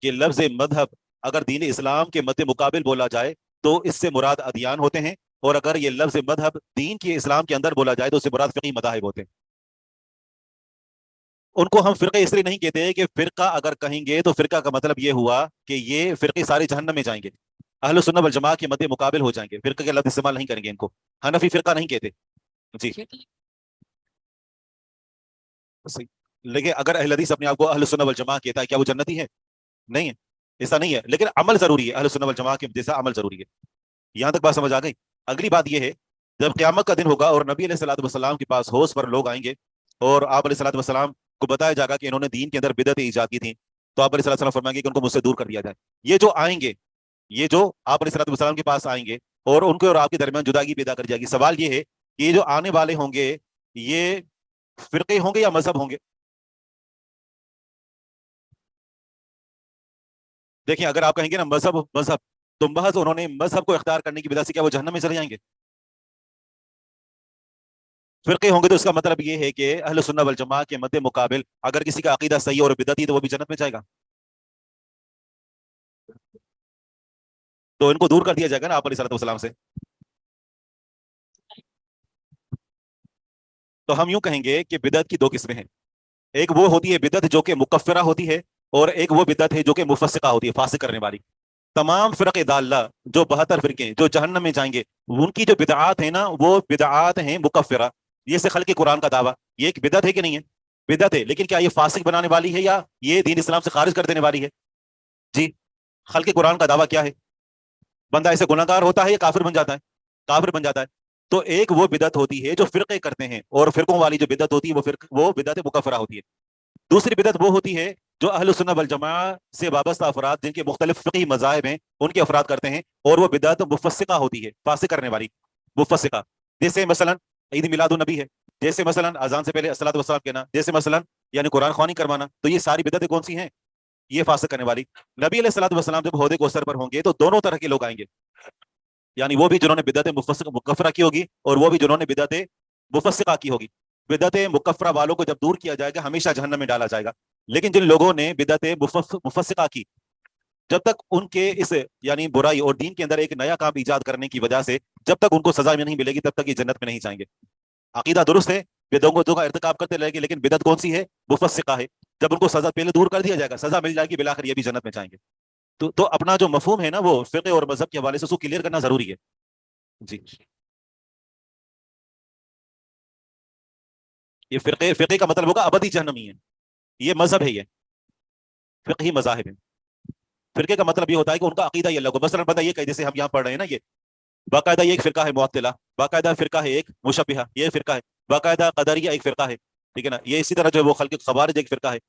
کہ لفظ مذہب اگر دین اسلام کے مد مقابل بولا جائے تو اس سے مراد ادیان ہوتے ہیں, اور اگر یہ لفظ مذہب دین کے اسلام کے اندر بولا جائے تو اس سے مراد فقہی مذاہب ہوتے ہیں. ان کو ہم فرقے اس لیے نہیں کہتے کہ فرقہ اگر کہیں گے تو فرقہ کا مطلب یہ ہوا کہ یہ فرقے سارے جہنم میں جائیں گے, اہل سنت والجماعت کے مد مقابل ہو جائیں گے. فرقہ کے لفظ استعمال نہیں کریں گے ان کو, حنفی فرقہ نہیں کہتے جی. صحیح. لیکن اگر اہل حدیث اپنے آپ کو اہل سنت والجماعت کہتا ہے, کیا وہ جنتی ہے؟ نہیں ہے, ایسا نہیں ہے, لیکن عمل ضروری ہے. اہل سنت والجماعت کے جیسا عمل ضروری ہے. یہاں تک بات سمجھ آ گئی. اگلی بات یہ ہے, جب قیامت کا دن ہوگا اور نبی علیہ الصلوۃ والسلام کے پاس حوض پر لوگ آئیں گے اور آپ علیہ الصلوۃ والسلام کو بتایا جائے گا کہ انہوں نے دین کے اندر بدعتیں ایجاد کی تھیں, تو آپ علیہ الصلوۃ والسلام فرمائیں گے کہ ان کو مجھ سے دور کر دیا جائے. یہ جو آئیں گے, یہ جو آپ علیہ الصلوۃ والسلام کے پاس آئیں گے اور ان کو اور آپ کے درمیان جداگی پیدا کر جائے گی. سوال یہ ہے کہ یہ جو آنے والے ہوں گے یہ فرقے ہوں گے یا مذہب ہوں گے؟ دیکھیں, اگر آپ کہیں گے نا مذہب مذہب, تو محض انہوں نے مذہب کو اختیار کرنے کی وجہ سے کیا وہ جہنم میں چلے جائیں گے؟ فرقے ہوں گے تو اس کا مطلب یہ ہے کہ اہل سنت والجماعت کے مد مقابل اگر کسی کا عقیدہ صحیح اور بدعتی تو وہ بھی جنت میں جائے گا. تو ان کو دور کر دیا جائے گا نا آپ علیہ الصلوۃ والسلام سے. تو ہم یوں کہیں گے کہ بدعت کی 2 قسمیں ہیں. ایک وہ ہوتی ہے بدعت جو کہ مکفرہ ہوتی ہے, اور ایک وہ بدعت ہے جو کہ مفسقہ ہوتی ہے, فاسق کرنے والی. تمام فرق دالہ جو 72 فرقے جو جہنم میں جائیں گے, ان کی جو بدعات ہیں نا وہ بدعات ہیں مکفرہ. یہ سے خلق قرآن کا دعویٰ, یہ ایک بدعت ہے کہ نہیں ہے؟ بدعت ہے, لیکن کیا یہ فاسق بنانے والی ہے یا یہ دین اسلام سے خارج کر دینے والی ہے؟ جی, خلق قرآن کا دعویٰ کیا ہے؟ بندہ ایسے گناہ گار ہوتا ہے یا کافر بن جاتا ہے؟ کافر بن جاتا ہے. تو ایک وہ بدعت ہوتی ہے جو فرقے کرتے ہیں, اور فرقوں والی جو بدعت ہوتی ہے وہ بدعت مکفرہ ہوتی ہے. دوسری بدعت وہ ہوتی ہے جو اہل سنت والجماعت سے وابستہ افراد جن کے مختلف فقہی مذاہب ہیں ان کے افراد کرتے ہیں, اور وہ بدعت مفسقہ ہوتی ہے, فاسق کرنے والی, مفسقہ. جیسے مثلا عید میلاد النبی ہے, جیسے مثلا اذان سے پہلے الصلوۃ والسلام کہنا, جیسے مثلا یعنی قرآن خوانی کروانا. تو یہ ساری بدعتیں کون سی ہیں؟ یہ فاسق کرنے والی. نبی علیہ الصلوۃ والسلام جب عہدے کوثر پر ہوں گے تو دونوں طرح کے لوگ آئیں گے, یعنی وہ بھی جنہوں نے بدعت مکفرہ کی ہوگی اور وہ بھی جنہوں نے بدعت مفسقہ کی ہوگی. بدعت مکفرہ والوں کو جب دور کیا جائے گا ہمیشہ جہنم میں ڈالا جائے گا, لیکن جن لوگوں نے بدعت مفسقہ کی, جب تک ان کے اس یعنی برائی اور دین کے اندر ایک نیا کام ایجاد کرنے کی وجہ سے جب تک ان کو سزا میں نہیں ملے گی تب تک یہ جنت میں نہیں جائیں گے. عقیدہ درست ہے, بدعتوں کا ارتکاب کرتے رہے گے, لیکن بدعت کون سی ہے؟ مفسقہ ہے. جب ان کو سزا پہلے دور کر دیا جائے گا, سزا مل جائے گی, بالآخر یہ بھی جنت میں جائیں گے. تو اپنا جو مفہوم ہے نا وہ فقہ اور مذہب کے حوالے سے اس کو کلیئر کرنا ضروری ہے. جی, یہ فقہ کا مطلب ہوگا ابدی جہنمی ہے, یہ مذہب ہے, یہ فقہی مذاہب ہے. فرقے کا مطلب یہ ہوتا ہے کہ ان کا عقیدہ یہ اللہ کو, مثلا بندہ یہ کہ جیسے ہم یہاں پڑھ رہے ہیں نا, یہ باقاعدہ یہ ایک فرقہ ہے معطلہ, باقاعدہ فرقہ ہے ایک مشبہہ, یہ فرقہ ہے باقاعدہ قدریہ ایک فرقہ ہے, ٹھیک ہے نا. یہ اسی طرح جو ہے وہ خلق خوارج ایک فرقہ ہے.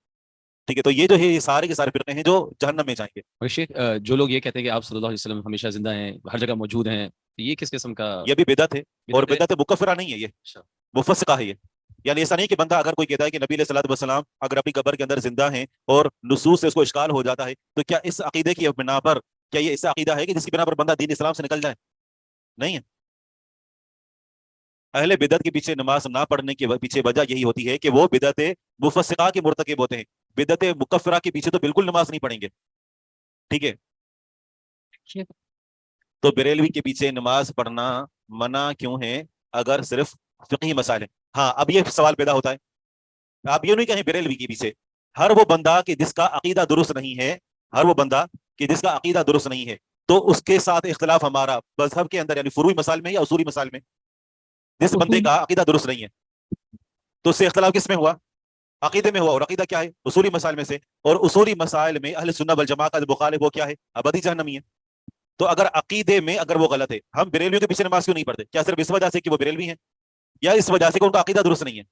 ٹھیک ہے, تو یہ جو ہے یہ سارے کے سارے فرقے ہیں جو جہنم میں جائیں گے. اور شیخ جو لوگ یہ کہتے ہیں کہ آپ صلی اللہ علیہ وسلم ہمیشہ زندہ ہیں, ہر جگہ موجود ہیں, تو یہ کس قسم کا یہ بھی بدعت ہے, اور بدعت ہے؟ بدعت مکفرہ نہیں ہے, یہ مفسقہ ہے یہ. یعنی ایسا نہیں کہ بندہ اگر کوئی کہتا ہے کہ نبی علیہ الصلوۃ والسلام اگر اپنی قبر کے اندر زندہ ہیں اور نصوص سے اس کو اشکال ہو جاتا ہے, تو کیا اس عقیدے کی بنا پر, کیا یہ ایسا عقیدہ ہے کہ جس کی بنا پر بندہ دین اسلام سے نکل جائے؟ نہیں ہے. اہل بدعت کے پیچھے نماز نہ پڑھنے کے پیچھے وجہ یہی ہوتی ہے کہ وہ بدعت مفسقہ کے مرتکب ہوتے ہیں. بدعت مکفرہ کے پیچھے تو بالکل نماز نہیں پڑھیں گے. ٹھیک ہے, تو بریلوی کے پیچھے نماز پڑھنا منع کیوں ہے اگر صرف فقہی مسائل ہیں؟ ہاں, اب یہ سوال پیدا ہوتا ہے, آپ یہ نہیں کہیں بریلوی کے پیچھے, ہر وہ بندہ کہ جس کا عقیدہ درست نہیں ہے, ہر وہ بندہ کہ جس کا عقیدہ درست نہیں ہے, تو اس کے ساتھ اختلاف ہمارا مذہب کے اندر یعنی فروعی مسائل میں یا اصولی مسائل میں, جس بندے کا عقیدہ درست نہیں ہے تو اس سے اختلاف کس میں ہوا؟ عقیدے میں ہوا. اور عقیدہ کیا ہے؟ اصولی مسائل میں سے. اور اصولی مسائل میں اہل سنت والجماعت کا جو مخالف وہ کیا ہے؟ ابدی جہنمی ہے. تو اگر عقیدے میں اگر وہ غلط ہے, ہم بریلویوں کے پیچھے نماز کیوں نہیں پڑھتے؟ کیا صرف اس وجہ سے کہ وہ بریلوی ہیں, یا اس وجہ سے کہ ان کا عقیدہ درست نہیں ہے؟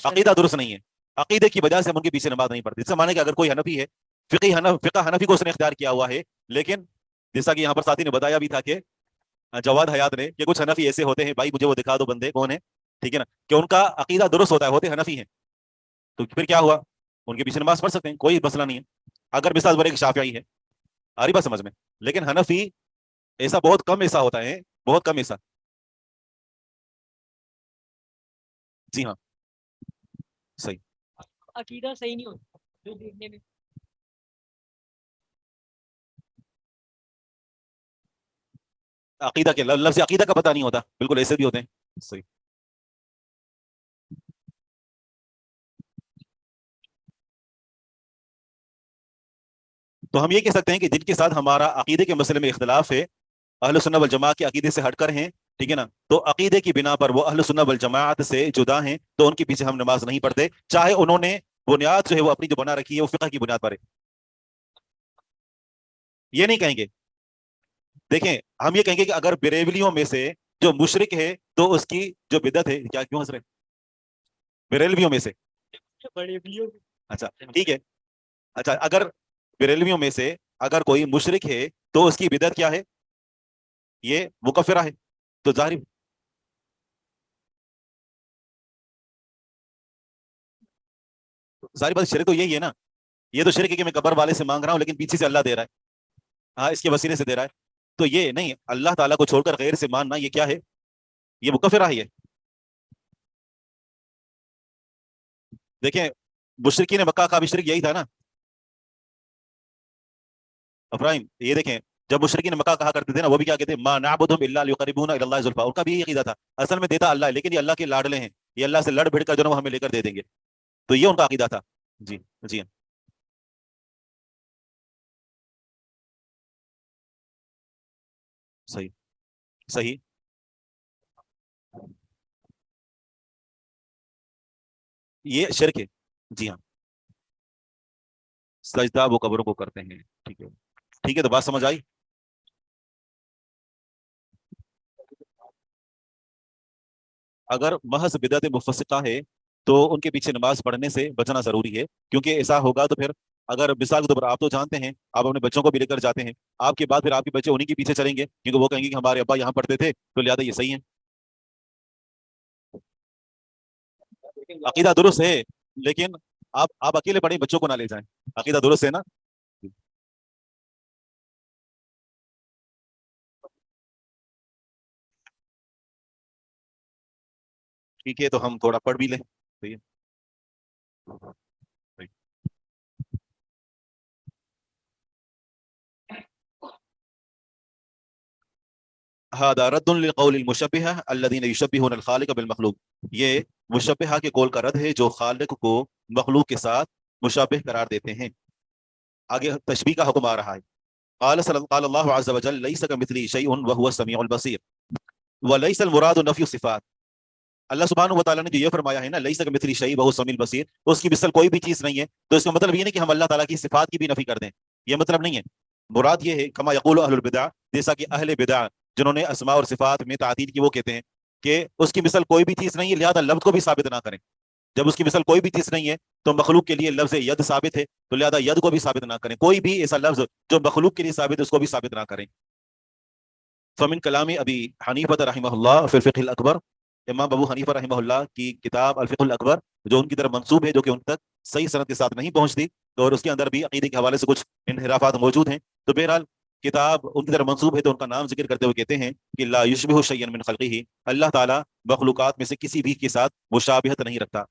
عقیدہ درست نہیں ہے, عقیدے کی وجہ سے ہم ان کے پیچھے نماز نہیں پڑھتے. اس سے مانے کہ اگر کوئی حنفی ہے, فقہ حنفی کو اس نے اختیار کیا ہوا ہے, لیکن جیسا کہ یہاں پر ساتھی نے بتایا بھی تھا کہ جواد حیات نے, کہ کچھ حنفی ایسے ہوتے ہیں, بھائی مجھے وہ دکھا دو بندے کون ہیں, ٹھیک ہے نا, کہ ان کا عقیدہ درست ہوتا ہے, ہوتے حنفی ہیں, تو پھر کیا ہوا؟ ان کے پیچھے نماز پڑھ سکتے ہیں, کوئی مسئلہ نہیں ہے. اگر مثال بولے کہ شافعی ہے, آ رہی بات سمجھ میں, لیکن حنفی ایسا بہت کم ایسا ہوتا ہے, بہت کم ایسا. جی ہاں صحیح. عقیدہ صحیح نہیں ہوتا جو دیکھنے میں. عقیدہ کے لفظ عقیدہ کا پتہ نہیں ہوتا, بالکل ایسے بھی ہوتے ہیں. صحیح. تو ہم یہ کہہ سکتے ہیں کہ جن کے ساتھ ہمارا عقیدے کے مسئلے میں اختلاف ہے, اہل سنت والجماعت کے عقیدے سے ہٹ کر ہیں, ٹھیک ہے نا, تو عقیدے کی بنا پر وہ اہل سنت والجماعت سے جدا ہیں, تو ان کے پیچھے ہم نماز نہیں پڑھتے, چاہے انہوں نے بنیاد جو ہے وہ اپنی جو بنا رکھی ہے وہ فقہ کی بنیاد پر ہے. یہ نہیں کہیں گے, دیکھیں ہم یہ کہیں گے کہ اگر بریلویوں میں سے جو مشرک ہے تو اس کی جو بدعت ہے, کیا کیوں ہنس رہے؟ بریلویوں میں سے, اچھا ٹھیک ہے, اچھا اگر بریلویوں میں سے اگر کوئی مشرک ہے تو اس کی بدعت کیا ہے؟ یہ مکفرہ ہے. تو ظاہر بات شرک تو یہی ہے نا, یہ تو شرک ہے کہ میں قبر والے سے مانگ رہا ہوں لیکن پیچھے سے اللہ دے رہا ہے, ہاں اس کے وسیلے سے دے رہا ہے. تو یہ نہیں, اللہ تعالیٰ کو چھوڑ کر غیر سے ماننا یہ کیا ہے؟ یہ مکفرہ ہے. دیکھیں مشرکین مکہ کا بھی شرک یہی تھا نا ابراہیم, یہ دیکھیں جب مشرکین مکہ کہا کرتے تھے نا, وہ بھی کیا کہتے ہیں, ما نعبدهم الا ليقربونا الى الله زلفى, ان کا بھی یہ عقیدہ تھا, اصل میں دیتا اللہ ہے لیکن یہ اللہ کے لاڈلے ہیں, یہ اللہ سے لڑ بھڑ کر جو ہے ہمیں لے کر دے دیں گے. تو یہ ان کا عقیدہ تھا. جی جی صحیح صحیح. یہ شرک ہے. جی ہاں, سجدہ وہ قبروں کو کرتے ہیں. ٹھیک ہے ٹھیک ہے, تو بات سمجھ آئی. اگر محض بدعت مفسقہ ہے تو ان کے پیچھے نماز پڑھنے سے بچنا ضروری ہے, کیونکہ ایسا ہوگا تو پھر اگر مثال کے طور پر آپ تو جانتے ہیں, آپ اپنے بچوں کو بھی لے کر جاتے ہیں, آپ کے بعد پھر آپ کے بچے انہیں کے پیچھے چلیں گے کیونکہ وہ کہیں گے کہ ہمارے ابا یہاں پڑھتے تھے تو لہٰذا یہ صحیح ہے. عقیدہ درست ہے لیکن آپ اکیلے پڑھیں, بچوں کو نہ لے جائیں. عقیدہ درست ہے نا. ٹھیک ہے, تو ہم تھوڑا پڑھ بھی لیں. صحیح ہے. هذا رد لقول المشبهة الذين يشبهون الخالق بالمخلوق, یہ مشبہہ کے قول کا رد ہے جو خالق کو مخلوق کے ساتھ مشابہ قرار دیتے ہیں. آگے تشبیہ کا حکم آ رہا ہے. قال الله عز وجل ليس كمثله شيء وهو السميع البصير وليس المراد نفي الصفات. اللہ سبحانہ و تعالیٰ نے جو یہ فرمایا ہے نا ليس كمثله شيء وهو السميع البصير, اس کی مثل کوئی بھی چیز نہیں ہے, تو اس کا مطلب یہ نہیں کہ ہم اللہ تعالیٰ کی صفات کی بھی نفی کر دیں, یہ مطلب نہیں ہے. مراد یہ ہے کما یقول اہل البدع, جیسا کہ اہل بدع جنہوں نے اسماء اور صفات میں تعدیل کی وہ کہتے ہیں کہ اس کی مثل کوئی بھی چیز نہیں ہے, لہذا لفظ کو بھی ثابت نہ کریں. جب اس کی مثل کوئی بھی چیز نہیں ہے تو مخلوق کے لیے لفظ ید ثابت ہے، تو لہذا ید کو بھی ثابت نہ کریں، کوئی بھی ایسا لفظ جو مخلوق کے لیے ثابت ہے اس کو بھی ثابت نہ کریں۔ فمن کلام ابی حنیفہ رحمہ اللہ فی الفقہ الاکبر، امام ابو حنیفہ رحمہ اللہ کی کتاب الفقہ الاکبر جو ان کی طرف منسوب ہے، جو کہ ان تک صحیح سند کے ساتھ نہیں پہنچتی، اور اس کے اندر بھی عقیدے کے حوالے سے کچھ انحرافات موجود ہیں، تو بہرحال کتاب ان کی طرف منسوب ہے تو ان کا نام ذکر کرتے ہوئے کہتے ہیں کہ لا یشبہ شیئا من خلقہ، اللہ تعالیٰ مخلوقات میں سے کسی بھی کے ساتھ مشابہت نہیں رکھتا،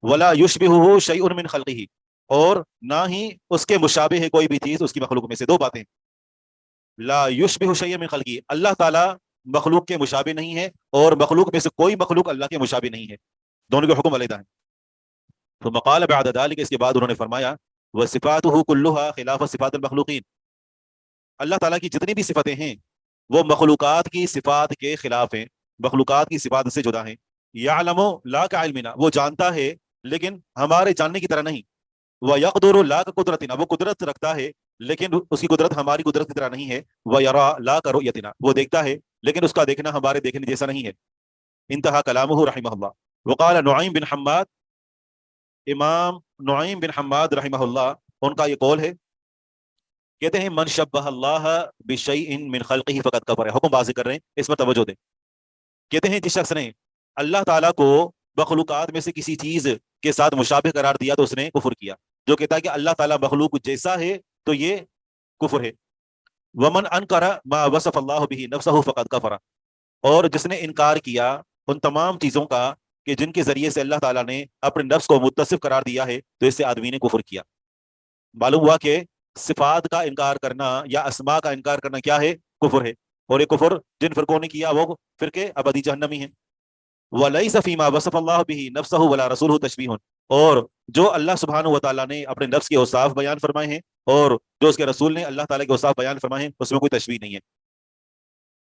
ولا یشبہہ شیء من خلقہ، اور نہ ہی اس کے مشابہ ہے کوئی بھی چیز اس کی مخلوق میں سے۔ دو باتیں، لا یشبہ شیء من خلقہ، اللہ تعالیٰ مخلوق کے مشابہ نہیں ہے، اور مخلوق میں سے کوئی مخلوق اللہ کے مشابہ نہیں ہے، دونوں کے حکم علیحدہ ہیں۔ تو مقال بعد ذلك، اس کے بعد انہوں نے فرمایا وصفاتہ کلھا خلاف صفات المخلوقین، اللہ تعالیٰ کی جتنی بھی صفتیں ہیں وہ مخلوقات کی صفات کے خلاف ہیں، مخلوقات کی صفات سے جدا ہیں۔ یعلم لا کعلمنا، وہ جانتا ہے لیکن ہمارے جاننے کی طرح نہیں۔ ویقدر لا قدرتنا، وہ قدرت رکھتا ہے لیکن اس کی قدرت ہماری قدرت کی طرح نہیں ہے۔ ویرا لا کرؤیتنا، وہ دیکھتا ہے لیکن اس کا دیکھنا ہمارے دیکھنے جیسا نہیں ہے۔ انتہا کلامہ رحمہ اللہ۔ وقال نعیم بن حماد، امام نعیم بن حماد رحمہ اللہ ان کا یہ قول ہے، کہتے ہیں من شبہ اللہ بشیء من خلقہ فقد کفر، حکم واضح کر رہے ہیں، اس پر توجہ دیں۔ کہتے ہیں جس شخص نے اللہ تعالیٰ کو مخلوقات میں سے کسی چیز کے ساتھ مشابہ قرار دیا تو اس نے کفر کیا۔ جو کہتا ہے کہ اللہ تعالیٰ مخلوق جیسا ہے تو یہ کفر ہے۔ ومن انکر ما وصف اللہ بہ نفسہ فقد کفر، اور جس نے انکار کیا ان تمام چیزوں کا کہ جن کے ذریعے سے اللہ تعالیٰ نے اپنے نفس کو متصف قرار دیا ہے، تو اس سے آدمی نے کفر کیا۔ معلوم ہوا کہ صفات کا انکار کرنا یا اسماء کا انکار کرنا کیا ہے؟ کفر ہے، اور یہ کفر جن فرقوں نے کیا وہ فرقے ابدی جہنمی ہیں۔ وَلَيْسَ فِي مَا وَصَفَ اللَّهُ بِهِ نَفْسَهُ وَلَا رَسُولُهُ تَشْبِيهٌ، اور جو اللہ سبحانہ و تعالیٰ نے اپنے نفس کے اوصاف بیان فرمائے ہیں اور جو اس کے رسول نے اللہ تعالیٰ کے اوصاف بیان فرمائے ہیں اس میں کوئی تشبیہ نہیں ہے۔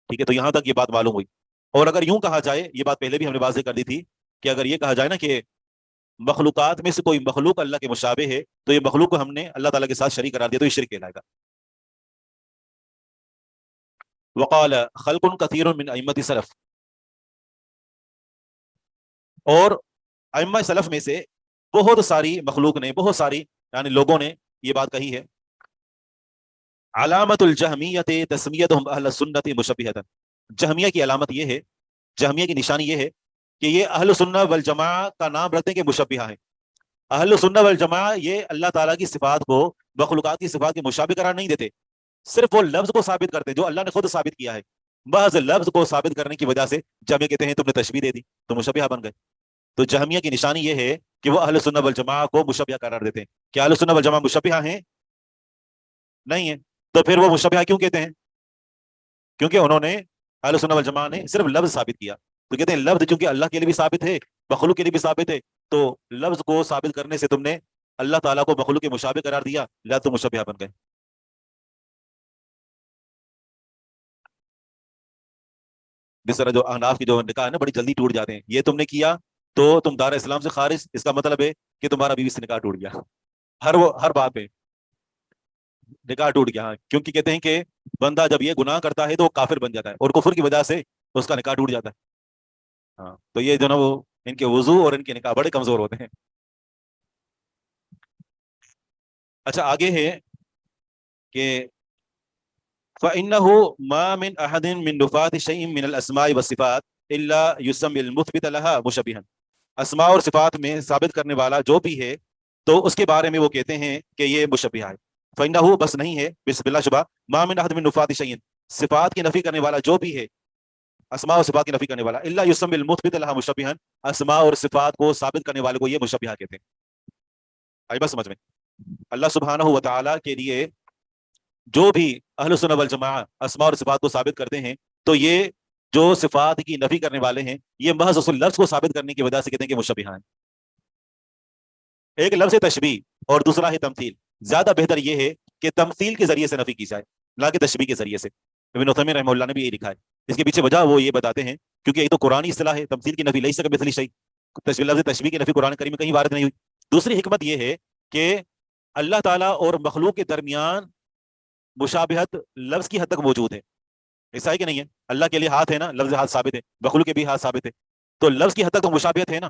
ٹھیک ہے، تو یہاں تک یہ بات معلوم ہوئی۔ اور اگر یوں کہا جائے، یہ بات پہلے بھی ہم نے واضح کر دی تھی کہ اگر یہ کہا جائے نا کہ مخلوقات میں سے کوئی مخلوق اللہ کے مشابہ ہے تو یہ مخلوق کو ہم نے اللہ تعالیٰ کے ساتھ شریک قرار دیا تو یہ شرک کہلائے گا۔ وقال خلق کثیر من ائمۃ السلف، اور ائمہ سلف میں سے بہت ساری مخلوق نے، بہت ساری یعنی لوگوں نے یہ بات کہی ہے۔ علامت الجہمیت تسمیتہم اہل السنت مشبہۃ، جہمیہ کی علامت یہ ہے، جہمیہ کی نشانی یہ ہے کہ یہ اہل سنہ والجماعہ کا نام رکھتے ہیں کہ مشبہہ ہیں۔ اہل سنہ والجماعہ یہ اللہ تعالیٰ کی صفات کو مخلوقات کی صفات کے مشابہ قرار نہیں دیتے، صرف وہ لفظ کو ثابت کرتے ہیں جو اللہ نے خود ثابت کیا ہے۔ محض لفظ کو ثابت کرنے کی وجہ سے جہمیہ کہتے ہیں تم نے تشبیہ دے دی تو مشبہہ بن گئے۔ تو جہمیہ کی نشانی یہ ہے کہ وہ اہل سنہ والجماعہ کو مشبہہ قرار دیتے ہیں۔ کیا اہل سنہ والجماعہ مشبہہ ہیں؟ نہیں ہے، تو پھر وہ مشبہہ کیوں کہتے ہیں؟ کیونکہ انہوں نے اہل سنہ والجماعہ نے صرف لفظ ثابت کیا، تو کہتے ہیں لفظ چونکہ اللہ کے لیے بھی ثابت ہے مخلوق کے لیے بھی ثابت ہے، تو لفظ کو ثابت کرنے سے تم نے اللہ تعالیٰ کو مخلوق کے مشابہ قرار دیا، لہذا تم مشبہہ بن گئے۔ جس طرح جو احناف کی جو نکاح ہے نا بڑی جلدی ٹوٹ جاتے ہیں، یہ تم نے کیا تو تم دار اسلام سے خارج، اس کا مطلب ہے کہ تمہارا بیوی سے نکاح ٹوٹ گیا، ہر بات پہ نکاح ٹوٹ گیا۔ کیونکہ کہتے ہیں کہ بندہ جب یہ گناہ کرتا ہے تو وہ کافر بن جاتا ہے اور کفر کی وجہ سے اس کا نکاح ٹوٹ جاتا ہے۔ ہاں، تو یہ جو نا وہ ان کے وضو اور ان کے نکاح بڑے کمزور ہوتے ہیں۔ اچھا آگے ہے کہ فَإِنَّهُ مَا مِنْ أَحَدٍ مِنْ نُفَاةِ شَيْءٍ مِنَ الْأَسْمَاءِ وَالصِّفَاتِ إِلَّا يُسَمِّي الْمُثْبِتَ لَهَا مُشَبِّهًا، اسماء اور صفات میں ثابت کرنے والا جو بھی ہے تو اس کے بارے میں وہ کہتے ہیں کہ یہ مشبہ ہے۔ فَإِنَّهُ بس نہیں ہے، بلا شبہ، مَا مِنْ أَحَدٍ مِنْ نُفَاةِ شَيْءٍ، صفات کی نفی کرنے والا جو بھی ہے، اسماء اور صفات کی نفی کرنے والا، إِلَّا يُسَمِّي الْمُثْبِتَ لَهَا مُشَبِّهًا، اسماء اور صفات کو ثابت کرنے والے کو یہ مشبہ کہتے ہیں۔ آئی بس سمجھ میں؟ اللہ سبحانہ و تعالیٰ کے لیے جو بھی اہل سنہ والجماعہ اسماء اور صفات کو ثابت کرتے ہیں تو یہ جو صفات کی نفی کرنے والے ہیں یہ محض اس لفظ کو ثابت کرنے کی وجہ سے کہتے ہیں کہ مشبہہ ہیں۔ ایک لفظ تشبیہ اور دوسرا ہے تمثیل۔ زیادہ بہتر یہ ہے کہ تمثیل کے ذریعے سے نفی کی جائے نہ کہ تشبیہ کے ذریعے سے۔ ابن عثیمین رحمہ اللہ نے بھی یہ لکھا ہے، اس کے پیچھے وجہ وہ یہ بتاتے ہیں کیونکہ ایک تو قرآنی اصطلاح ہے تمثیل کی نفی، لیس کمثلہ شیء، لفظ تشبیہ کی نفی قرآن کریم میں کہیں وارد نہیں ہوئی۔ دوسری حکمت یہ ہے کہ اللہ تعالیٰ اور مخلوق کے درمیان مشابہت لفظ کی حد تک موجود ہے، ایسا ہے کہ نہیں ہے؟ اللہ کے لیے ہاتھ ہے نا، لفظ ہاتھ ثابت ہے، مخلوق کے بھی ہاتھ ثابت ہے، تو لفظ کی حد تک تو مشابہت ہے نا۔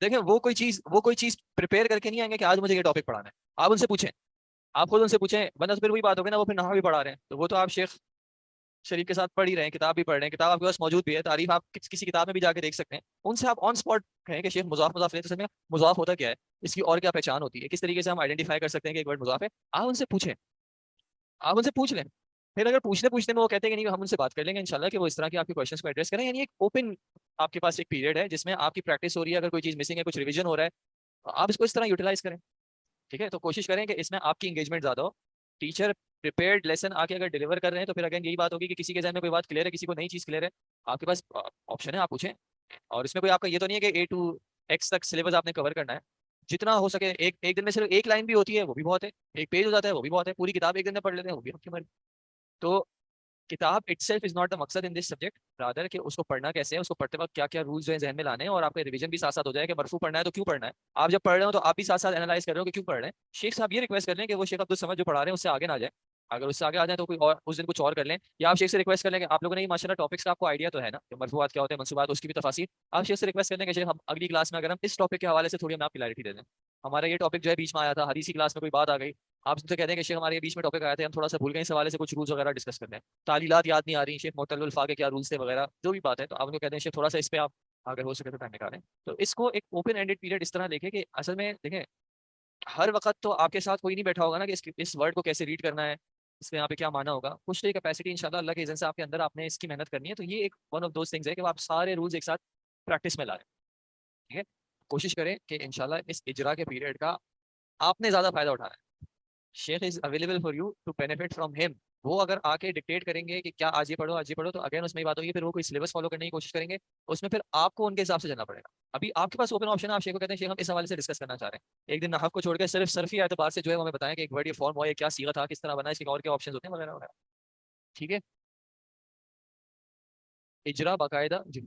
دیکھیں وہ کوئی چیز پریپیئر کر کے نہیں آئیں گے کہ آج مجھے یہ ٹاپک پڑھانا ہے. آپ ان سے پوچھیں, آپ خود ان سے پوچھیں, ورنہ تو پھر وہی بات ہوگی نا, وہ پھر نحو بھی پڑھا رہے ہیں تو وہ تو آپ شیخ شریف کے ساتھ پڑھ ہی رہے ہیں, کتاب بھی پڑھ رہے ہیں, کتاب آپ کے پاس موجود بھی ہے, تعریف آپ کسی کتاب میں بھی جا کے دیکھ سکتے ہیں. ان سے آپ آن اسپاٹ کہیں کہ شیخ مضاف مضاف لیں, تو سمجھ مضاف ہوتا کیا ہے, اس کی اور کیا پہچان ہوتی ہے, کس طریقے سے ہم آئیڈینٹیفائی کر سکتے ہیں کہ ایک ورڈ مضاف ہے. آپ ان سے پوچھیں, آپ ان سے پوچھ لیں. پھر اگر پوچھنے میں وہ کہتے ہیں کہ نہیں ہم ان سے بات کر لیں گے انشاءاللہ کہ وہ اس طرح کے آپ کے کویشچنس کو ایڈریس کریں, یعنی ایک اوپن آپ کے پاس ایک پیریڈ ہے جس میں آپ کی پریکٹس ہو رہی ہے. اگر کوئی چیز مسنگ ہے, کچھ ریویژن ہو رہا ہے, آپ اس کو اس طرح یوٹیلائز کریں. ٹھیک ہے, تو کوشش کریں کہ اس میں آپ کی انگیجمنٹ زیادہ ہو. ٹیچر پریپیئرڈ لیسن آ کے اگر ڈیلیور کر رہے ہیں تو پھر اگین یہی بات ہوگی کہ کسی کے ذہن میں کوئی بات کلیئر ہے, کسی کو نئی چیز کلیئر ہے, آپ کے پاس آپشن ہے, آپ پوچھیں. اور اس میں کوئی آپ کا یہ تو نہیں ہے کہ A to X تک سلیبس آپ نے کور کرنا ہے. جتنا ہو سکے ایک دن میں صرف ایک لائن بھی ہوتی ہے وہ بھی بہت ہے, ایک پیج ہو جاتا ہے وہ بھی بہت ہے, پوری کتاب ایک دن میں پڑھ لیتے ہیں وہ بھی آپ کی مرضی. تو کتاب it self is not the مقصد ان دس سبجیکٹ, رادر کہ اس کو پڑھنا کیسے ہے, اس کو پڑھتے وقت کیا کیا رولز جو ہیں ذہن میں لانے ہیں, اور آپ کا ریویژن بھی ساتھ ساتھ ہو جائے کہ مرفوع پڑھنا ہے تو کیوں پڑھنا ہے. آپ جب پڑھ رہے ہو تو آپ بھی ساتھ ساتھ اینالائز کر رہے ہو کہ کیوں پڑھ رہے ہیں. شیخ صاحب یہ ریکویسٹ کر لیں کہ وہ شیخ عبدالصمد جو پڑھا رہے ہیں اس سے آگے نہ جائیں, اگر اس سے آگے آ جائیں تو کوئی اور اس دن کچھ اور کر لیں, یا آپ شیخ سے ریکویسٹ کر لیں کہ آپ لوگوں نے ماشاءاللہ ٹاپکس کا آپ کو آئیڈیا تو ہے نا کہ مرفوعات کیا ہوتے ہیں, منصوبات, اس کی بھی تفاصیر. آپ شیخ سے ریکویسٹ کر لیں کہ شیخ ہم اگلی کلاس میں اگر ہم اس ٹاپک کے حوالے سے تھوڑی ہم آپ کلیئرٹی دے دیں. ہمارا یہ ٹاپک جو ہے بیچ میں آیا تھا, حدیثی کلاس میں کوئی بات آ گئی, آپ سے کہتے ہیں کہ شیخ ہمارے یہ بیچ میں ٹاپک آیا تھے, ہم تھوڑا سا بھول گئے, اس حوالے سے کچھ رولز وغیرہ ڈسکس کرتے ہیں, تعلیلات یاد نہیں آ رہی شیخ, معتل الفاظ کے کیا رولز تھے وغیرہ جو بھی بات ہے, تو آپ ان کو کہتے ہیں شیخ تھوڑا سا اس پہ آپ اگر ہو سکے تو ٹائم نکالیں. تو اس کو ایک اوپن اینڈیڈ پیریڈ اس طرح دیکھیں کہ اصل میں دیکھیں ہر وقت تو آپ کے ساتھ کوئی نہیں بیٹھا ہوگا نا کہ اس ورڈ کو کیسے ریڈ کرنا ہے, اس میں یہاں پہ کیا مانا ہوگا. کچھ تو یہ کیپیسٹی انشاءاللہ اللہ کے اذن سے آپ کے اندر آپ نے اس کی محنت کرنی ہے. تو یہ ایک ون آف دوز تھنگز ہے کہ آپ سارے رولز ایک ساتھ پریکٹس میں لا رہے ہیں. ٹھیک ہے, کوشش کریں کہ انشاءاللہ اس اجرا کے پیریڈ کا آپ نے زیادہ فائدہ اٹھانا ہے. شیخ is available for you to benefit from him. وہ اگر آ کے ڈکٹیٹ کریں گے کہ کیا آج یہ پڑھو تو اگین اس میں یہ بات ہوگی, پھر وہ کوئی سلیبس فالو کرنے کی کوشش کریں گے, اس میں پھر آپ کو ان کے حساب سے چلنا پڑے گا. ابھی آپ کے پاس اوپن آپشن ہے, آپ شیخ کو کہتے ہیں شیخ ہم اس حوالے سے ڈسکس کرنا چاہ رہے ہیں, ایک دن نحو کو چھوڑ کے صرف صرفی اعتبار سے جو ہے ہمیں بتائیں کہ ایک ورڈ یا فارم ہوا, یہ کیا صیغہ تھا, کس طرح بنا, اس کے اور کیا آپشنز ہوتے ہیں وغیرہ وغیرہ. ٹھیک ہے, اجرا باقاعدہ جی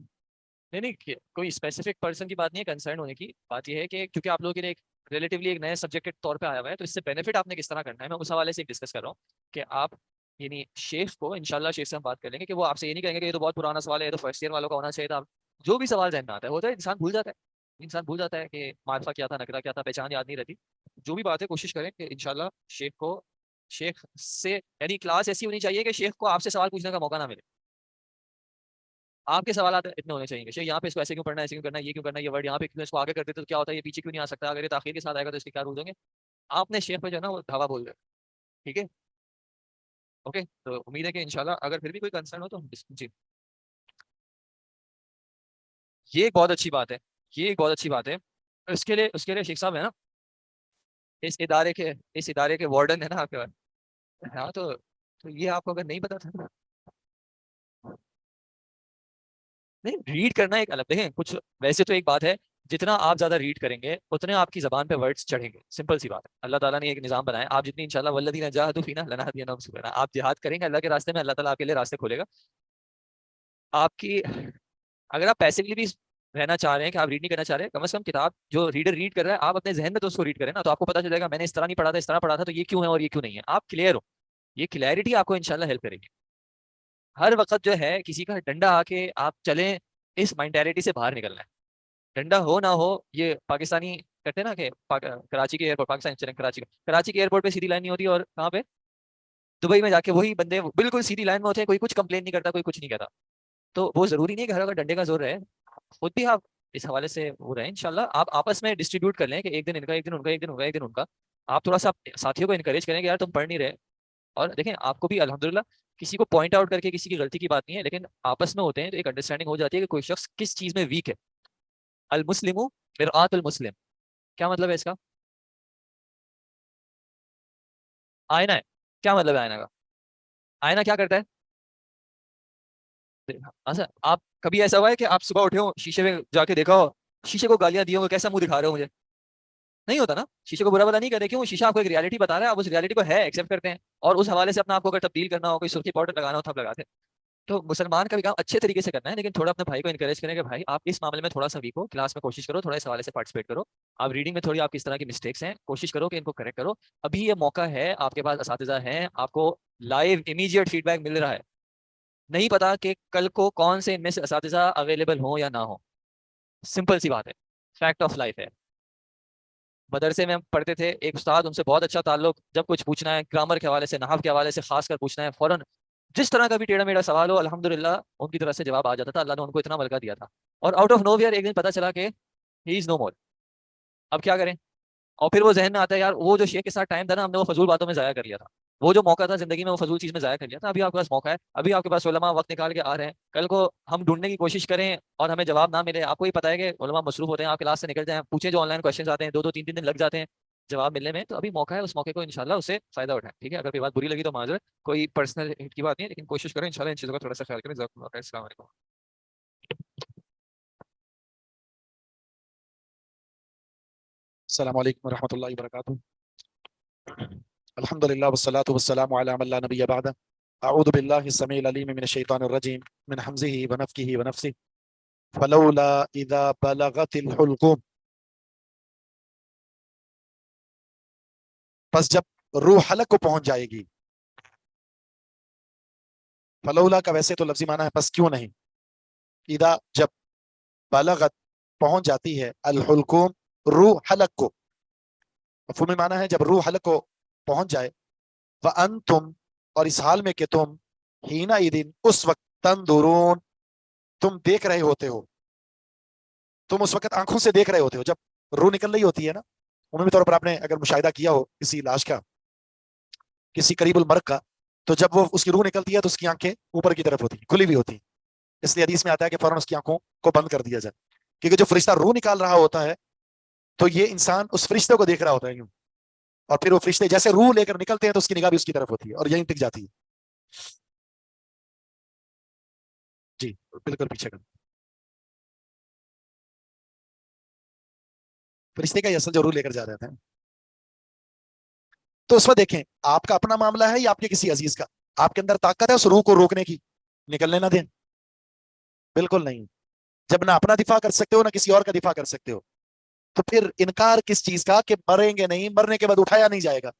نہیں کوئی اسپیسیفک پرسن کی بات نہیں ہے, کنسرن ہونے کی بات یہ ہے کہ کیونکہ آپ لوگوں کے لیے ایک ریلیٹیولی ایک نئے سبجیکٹ کے طور پہ آیا ہوا ہے, تو اس سے بینیفٹ آپ نے کس طرح کرنا ہے, میں اس حوالے سے ڈسکس کر رہا ہوں کہ آپ یعنی شیخ کو انشاءاللہ شیخ سے ہم بات کر لیں گے کہ وہ آپ سے یہ نہیں کہیں گے کہ یہ تو بہت پرانا سوال ہے, یہ تو فرسٹ ایئر والوں کا ہونا چاہیے تھا. جو بھی سوال ذہن میں آتا ہے ہوتا ہے, انسان بھول جاتا ہے کہ معرفہ کیا تھا, نکرہ کیا تھا, پہچان یاد نہیں رہتی. جو بھی بات ہے کوشش کریں کہ انشاءاللہ شیخ سے یعنی کلاس ایسی ہونی چاہیے کہ شیخ کو آپ سے سوال پوچھنے کا موقع نہ ملے. آپ کے سوالات اتنے ہونے چاہیے کہ شیخ یہاں پہ اس کو ایسے کیوں پڑھنا ہے, ایسے کیوں کرنا ہے, یہ کیوں کرنا ہے, یہ ورڈ یہاں پہ اس کو آگے کر دیتے تو کیا ہوتا ہے, یہ پیچھے کیوں نہیں آ سکتا, اگر یہ تاخیر کے ساتھ آئے گا تو اس کے کیا رول ہوں گے. آپ نے شیخ پہ جو ہے نا وہ دھاوا بول دیا. ٹھیک ہے, اوکے, تو امید ہے کہ انشاءاللہ اگر پھر بھی کوئی کنسرن ہو تو جی یہ ایک بہت اچھی بات ہے, یہ ایک بہت اچھی بات ہے. اس کے لیے شیخ صاحب ہے نا, اس ادارے کے وارڈن ہے نا آپ کے پاس, ہاں تو یہ آپ کو اگر نہیں پتا تھا, نہیں ریڈ کرنا ایک الگ, دیکھیں کچھ ویسے تو ایک بات ہے, جتنا آپ زیادہ ریڈ کریں گے اتنے آپ کی زبان پہ ورڈز چڑھیں گے, سمپل سی بات ہے. اللہ تعالیٰ نے ایک نظام بنایا, آپ جتنی انشاءاللہ والذین جاہدوا فینا لنہدینہم سبلنا, آپ جہاد کریں گے اللہ کے راستے میں, اللہ تعالیٰ آپ کے لیے راستے کھولے گا. آپ کی اگر آپ پیسیولی بھی رہنا چاہ رہے ہیں کہ آپ ریڈ نہیں کرنا چاہ رہے, کم از کم کتاب جو ریڈر ریڈ کر رہا ہے آپ اپنے ذہن میں تو اس کو ریڈ کریں نا, تو آپ کو پتا چلے گا میں نے اس طرح نہیں پڑھا تھا, اس طرح پڑھا تھا, تو یہ کیوں ہے اور یہ کیوں نہیں ہے. آپ کلیئر ہو, یہ کلیئرٹی آپ کو انشاءاللہ ہیلپ کرے گی. ہر وقت جو ہے کسی کا ڈنڈا آ کے آپ چلیں, اس مینٹیلٹی سے باہر نکلنا ہے. ڈنڈا ہو نہ ہو, یہ پاکستانی کہتے ہیں نا کہ کراچی کے ایئرپورٹ, پاکستان چلیں کراچی کے ایئرپورٹ پہ سیدھی لائن نہیں ہوتی, اور کہاں پہ دبئی میں جا کے وہی بندے بالکل سیدھی لائن میں ہوتے ہیں, کوئی کچھ کمپلین نہیں کرتا, کوئی کچھ نہیں کہتا. تو وہ ضروری نہیں کہ ہر وقت ڈنڈے کا زور رہے, خود بھی آپ اس حوالے سے وہ رہیں. انشاءاللہ آپ آپس میں ڈسٹریبیوٹ کر لیں کہ ایک دن ان کا, ایک دن ان کا, ایک دن ان کا, ایک دن ان کا. آپ تھوڑا سا ساتھیوں کو انکریج کریں کہ یار تم پڑھ نہیں رہے, اور دیکھیں آپ کو بھی الحمدللہ کسی کو پوائنٹ آؤٹ کر کے کسی کی غلطی کی بات نہیں ہے, لیکن آپس میں ہوتے ہیں تو ایک انڈرسٹینڈنگ ہو جاتی ہے کہ کوئی شخص کس چیز میں ویک ہے. المسلم مرآۃ المسلم, کیا مطلب ہے اس کا؟ آئینہ ہے. کیا مطلب ہے آئینہ کا؟ آئینہ کیا کرتا ہے؟ اچھا, آپ کبھی ایسا ہوا ہے کہ آپ صبح اٹھے ہو, شیشے میں جا کے دیکھا ہو, شیشے کو گالیاں دی ہو, کیسا منہ دکھا رہے ہو مجھے؟ نہیں ہوتا نا, شیشے کو برا بلا نہیں کہتے, کیوں؟ شیشہ آپ کو ایک ریالٹی بتا رہا ہے, آپ اس ریالٹی کو ہے ایکسیپٹ کرتے ہیں, اور اس حوالے سے اپنا آپ کو اگر تبدیل کرنا ہو, کوئی سرخی پاؤڈر لگانا ہو تو آپ لگاتے ہیں. تو مسلمان کا بھی کام اچھے طریقے سے کرنا ہے, لیکن تھوڑا اپنے بھائی کو انکریج کریں کہ بھائی آپ اس معاملے میں تھوڑا سا ویک ہو, کلاس میں کوشش کرو تھوڑا اس حوالے سے پارٹیسپیٹ کرو, آپ ریڈنگ میں تھوڑی آپ کس طرح کی مسٹیکس ہیں کوشش کرو کہ ان کو کریکٹ کرو. ابھی یہ موقع ہے, آپ کے پاس اساتذہ ہیں, آپ کو لائیو امیجیٹ فیڈ بیک مل رہا ہے. نہیں پتا کہ کل کو کون سے ان میں سے اساتذہ اویلیبل ہوں یا نہ ہوں, سمپل سی بات ہے. فیکٹ آف لائف ہے. مدرسے میں ہم پڑھتے تھے, ایک استاد, ان سے بہت اچھا تعلق, جب کچھ پوچھنا ہے گرامر کے حوالے سے, نحو کے حوالے سے خاص کر پوچھنا ہے, فوراً جس طرح کا بھی ٹیڑھا میڑھا سوال ہو الحمدللہ ان کی طرف سے جواب آ جاتا تھا. اللہ نے ان کو اتنا ملکہ دیا تھا. اور آؤٹ آف نو ویئر ایک دن پتہ چلا کہ ہی از نو مور. اب کیا کریں؟ اور پھر وہ ذہن میں آتا ہے یار وہ جو شیخ کے ساتھ ٹائم تھا نا, ہم نے وہ فضول باتوں میں ضائع کر لیا تھا. وہ جو موقع تھا زندگی میں وہ فضول چیز میں ضائع کر لیا تھا. ابھی آپ کے پاس موقع ہے, ابھی آپ کے پاس علماء وقت نکال کے آ رہے ہیں, کل کو ہم ڈھونڈنے کی کوشش کریں اور ہمیں جواب نہ ملے. آپ کو ہی پتہ ہے کہ علماء مصروف ہوتے ہیں, آپ کلاس سے نکل جائیں, پوچھیں جو آن لائن کوشچنز آتے ہیں, 2-3 دن لگ جاتے ہیں جواب ملنے میں. تو ابھی موقع ہے, اس موقع کو انشاءاللہ اس سے فائدہ اٹھائیں. ٹھیک ہے, اگر کوئی بات بری لگی تو معذرت, کوئی پرسنل ہٹ کی بات نہیں ہے, لیکن کوشش کریں انشاءاللہ ان چیزوں کا تھوڑا سا خیال کریں. جزاکم اللہ خیر. السلام علیکم. السلام علیکم ورحمۃ اللہ وبرکاتہ. الحمدللہ والصلاۃ والسلام علی من لا نبی بعد. اعوذ باللہ السمیع العلیم من الشیطان الرجیم من حمزہ ونفخہ ونفثہ. فلولا اذا بلغت الحلقوم. پس جب روح حلق کو پہنچ جائے گی. فلولا کا ویسے تو لفظی معنی ہے پس کیوں نہیں. اذا جب بلغت پہنچ جاتی ہے, الحلقوم روح حلق کو. مفہومی معنی ہے جب روح حلق کو پہنچ جائے. وَأَنْتُمْ اور اس حال میں کہ تم حِينَئِذٍ اس وقت تنظرون تم دیکھ رہے ہوتے ہو. تم اس وقت آنکھوں سے دیکھ رہے ہوتے ہو. جب روح نکل رہی ہوتی ہے نا, عمومی طور پر آپ نے اگر مشاہدہ کیا ہو کسی لاش کا, کسی قریب المرگ کا, تو جب وہ اس کی روح نکلتی ہے تو اس کی آنکھیں اوپر کی طرف ہوتی ہیں, کھلی ہوئی ہوتی ہیں. اس لیے حدیث میں آتا ہے کہ فوراً اس کی آنکھوں کو بند کر دیا جائے, کیونکہ جو فرشتہ روح نکال رہا ہوتا ہے تو یہ انسان اس فرشتے کو دیکھ رہا ہوتا ہے یوں, اور پھر وہ فرشتے جیسے روح لے کر نکلتے ہیں تو اس کی نگاہ بھی اس کی طرف ہوتی ہے اور یہیں ٹک جاتی ہے. جی بالکل پیچھے کر. فرشتے کا یہ اصل جو روح لے کر جا رہے ہیں. تو اس وقت دیکھیں آپ کا اپنا معاملہ ہے یا آپ کے کسی عزیز کا. آپ کے اندر طاقت ہے اس روح کو روکنے کی, نکلنے نہ دیں. بالکل نہیں. جب نہ اپنا دفاع کر سکتے ہو نہ کسی اور کا دفاع کر سکتے ہو, تو پھر انکار کس چیز کا کہ مریں گے نہیں, مرنے کے بعد اٹھایا نہیں جائے گا.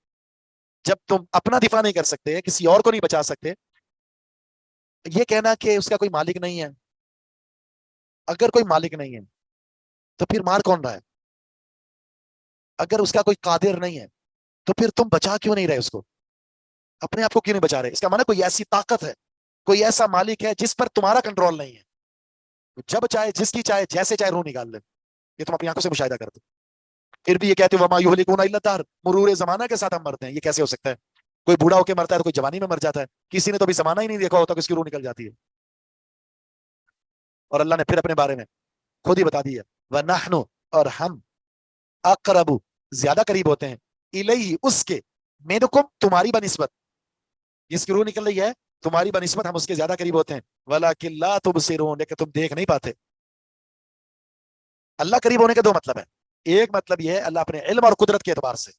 جب تم اپنا دفاع نہیں کر سکتے, کسی اور کو نہیں بچا سکتے, یہ کہنا کہ اس کا کوئی مالک نہیں ہے. اگر کوئی مالک نہیں ہے تو پھر مار کون رہا ہے؟ اگر اس کا کوئی قادر نہیں ہے تو پھر تم بچا کیوں نہیں رہے اس کو؟ اپنے آپ کو کیوں نہیں بچا رہے؟ اس کا معنی کوئی ایسی طاقت ہے, کوئی ایسا مالک ہے جس پر تمہارا کنٹرول نہیں ہے. جب چاہے جس کی چاہے جیسے چاہے روح نکال لے. یہ تم اپنی آنکھوں سے مشاہدہ کرتے, پھر بھی یہ کہتے ہو وما یہلکون الا الدہر, مرور زمانہ کے ساتھ ہم مرتے ہیں. یہ کیسے ہو سکتا ہے؟ کوئی بوڑھا ہو کے مرتا ہے تو کوئی جوانی میں مر جاتا ہے. کسی نے تو بھی زمانہ ہی نہیں دیکھا ہوتا کہ اس کی روح نکل جاتی ہے. اور اللہ نے پھر اپنے بارے میں خود ہی بتا دیا, وَنَحْنُ اور ہم, اقرب زیادہ قریب ہوتے ہیں, الیہ اس کے, منکم تمہاری بنسبت, جس کی روح نکل رہی ہے تمہاری بنسبت ہم اس کے زیادہ قریب ہوتے ہیں, وَلَكِنْ لَا تُبْصِرُونَ لیکن تم دیکھ نہیں پاتے. اللہ قریب ہونے کے دو مطلب ہے. ایک مطلب یہ ہے اللہ اپنے علم اور قدرت کے اعتبار سے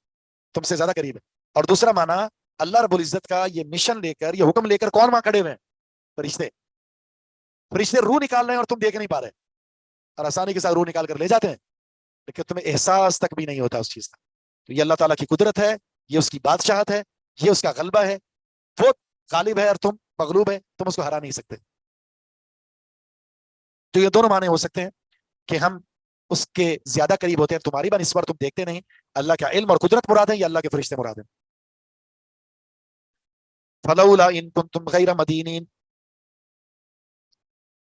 تم سے زیادہ قریب ہے, اور دوسرا معنی اللہ رب العزت کا یہ مشن لے کر, یہ حکم لے کر کون وہاں کھڑے ہوئے ہیں؟ فرشتے. فرشتے روح نکال رہے ہیں اور تم دیکھ نہیں پا رہے, اور آسانی کے ساتھ روح نکال کر لے جاتے ہیں, لیکن تمہیں احساس تک بھی نہیں ہوتا اس چیز کا. تو یہ اللہ تعالیٰ کی قدرت ہے, یہ اس کی بادشاہت ہے, یہ اس کا غلبہ ہے. وہ غالب ہے اور تم مغلوب ہے, تم اس کو ہرا نہیں سکتے. تو یہ دونوں معنی ہو سکتے ہیں کہ ہم اس کے زیادہ قریب ہوتے ہیں تمہاری بنسبت تم دیکھتے نہیں. اللہ کا علم اور قدرت مراد ہے یا اللہ کے فرشتے مراد ہیں؟ فلولا ان کنتم غیر مدینین,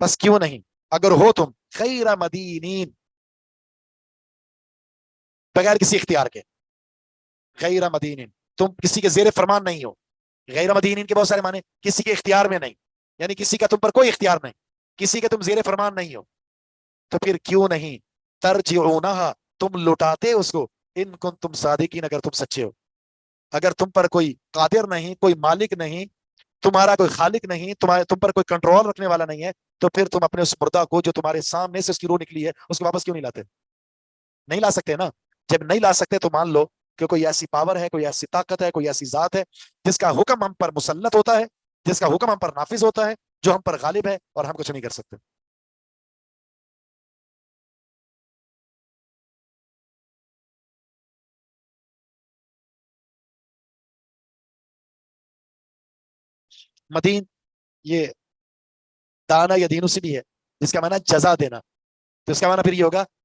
بس کیوں نہیں اگر ہو تم غیر مدینین, بغیر کسی اختیار کے. غیر مدینین تم کسی کے زیر فرمان نہیں ہو. غیر مدینین کے بہت سارے معنی, کسی کے اختیار میں نہیں, یعنی کسی کا تم پر کوئی اختیار نہیں, کسی کے تم زیر فرمان نہیں ہو. تو پھر کیوں نہیں ترجعونہا تم لوٹاتے اس کو, ان کنتم صادقین اگر تم سچے ہو. اگر تم پر کوئی قادر نہیں, کوئی مالک نہیں, تمہارا کوئی خالق نہیں, تم پر کوئی کنٹرول رکھنے والا نہیں ہے, تو پھر تم اپنے اس مردہ کو جو تمہارے سامنے سے اس کی روح نکلی ہے اس کو واپس کیوں نہیں لاتے؟ نہیں لا سکتے نا. جب نہیں لا سکتے تو مان لو کہ کوئی ایسی پاور ہے, کوئی ایسی طاقت ہے, کوئی ایسی ذات ہے جس کا حکم ہم پر مسلط ہوتا ہے, جس کا حکم ہم پر نافذ ہوتا ہے, جو ہم پر غالب ہے اور ہم کچھ نہیں کر سکتے. مدین یہ دانا یا دینو سے بھی ہے, جس کا معنی جزا دینا. تو اس کا معنی پھر یہ ہوگا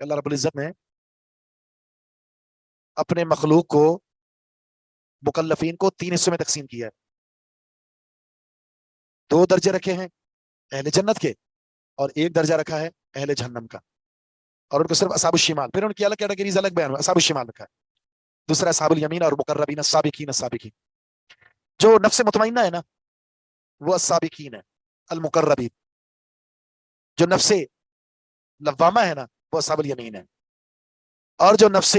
اللہ رب العزت نے اپنے مخلوق کو مکلفین کو 3 حصوں میں تقسیم کیا ہے. 2 درجے رکھے ہیں اہل جنت کے اور 1 درجہ رکھا ہے اہل جہنم کا, اور ان کو صرف اصحاب الشمال, پھر ان کی الگ کیٹیگریز الگ بیان ہوا, اصحاب الشمال رکھا ہے. دوسرا اصحاب الیمین اور مقربین السابقین السابقین. جو نفس مطمئنہ ہے نا وہ السابقین ہے المقربین, جو نفس لوامہ ہے نا وہ اصحاب الیمین ہے, اور جو نفس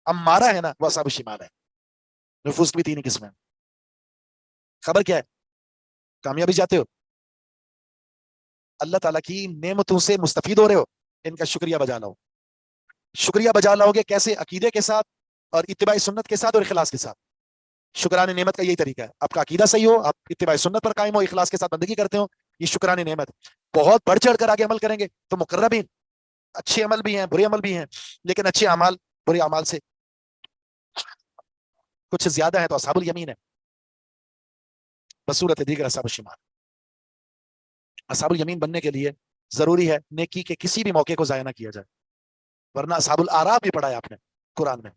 امارہ ہے نا وہ اصحاب الشمال ہے. نفوس بھی 3 قسم ہیں. خبر کیا ہے؟ کامیابی چاہتے ہو, اللہ تعالیٰ کی نعمتوں سے مستفید ہو رہے ہو, ان کا شکریہ بجا لاؤ. شکریہ بجا لاؤ گے کیسے؟ عقیدے کے ساتھ اور اتباع سنت کے ساتھ اور اخلاص کے ساتھ. شکران نعمت کا یہی طریقہ ہے, آپ کا عقیدہ صحیح ہو, آپ اتباع سنت پر قائم ہو, اخلاص کے ساتھ بندگی کرتے ہو, یہ شکران نعمت. بہت بڑھ چڑھ کر آگے عمل کریں گے تو مقربین, اچھے عمل بھی ہیں برے عمل بھی ہیں, لیکن اچھے اعمال برے اعمال سے کچھ زیادہ ہے تو اصحاب الیمین ہے بصورت دیگر اصحاب الشمال. اصحاب الیمین بننے کے لیے ضروری ہے نیکی کے کسی بھی موقع کو ضائع نہ کیا جائے, ورنہ اصحاب الاعراف بھی پڑھا ہے آپ نے قرآن میں.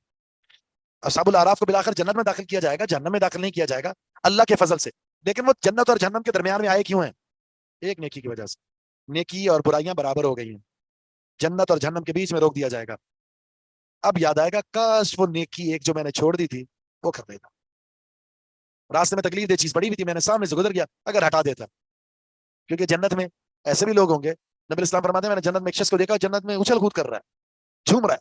اصحاب الاعراف کو بالآخر جنت میں داخل کیا جائے گا, جہنم میں داخل نہیں کیا جائے گا اللہ کے فضل سے, لیکن وہ جنت اور جہنم کے درمیان میں آئے کیوں ہیں؟ ایک نیکی کی وجہ سے. نیکی اور برائیاں برابر ہو گئی ہیں, جنت اور جہنم کے بیچ میں روک دیا جائے گا. اب یاد آئے گا کاش وہ نیکی ایک جو میں نے چھوڑ دی تھی وہ کر دیتا, راستے میں تکلیف دہ چیز پڑی ہوئی تھی میں نے سامنے سے گزر گیا, اگر ہٹا دیتا. کیونکہ جنت میں ایسے بھی لوگ ہوں گے, نبی اسلام فرماتے ہیں میں نے جنت میں ایک شخص کو دیکھا جنت میں اچھل کود کر رہا ہے, جھوم رہا ہے.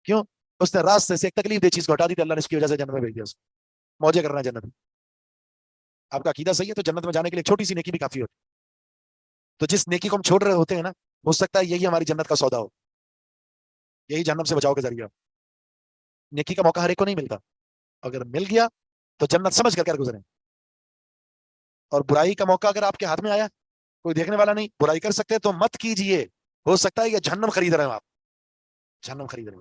کیوں؟ اس نے راستے سے ایک تکلیف دہ چیز کو ہٹا دی تھی, اللہ نے اس کی وجہ سے جنت میں بھیج دیا, اس کو موجے کرنا ہے جنت میں. آپ کا عقیدہ صحیح ہے تو جنت میں جانے کے لیے چھوٹی سی نیکی بھی کافی ہوتی. تو جس نیکی کو ہم چھوڑ رہے ہوتے ہیں نا, ہو سکتا ہے یہی ہماری جنت کا سودا ہو, یہی جہنم سے بچاؤ کے ذریعہ. نیکی کا موقع ہر ایک کو نہیں ملتا, اگر مل گیا تو جنت سمجھ کر گزریں. اور برائی کا موقع اگر آپ کے ہاتھ میں آیا, کوئی دیکھنے والا نہیں, برائی کر سکتے تو مت کیجئے, ہو سکتا ہے یہ جہنم خرید رہے ہو آپ, جہنم خرید رہے ہو.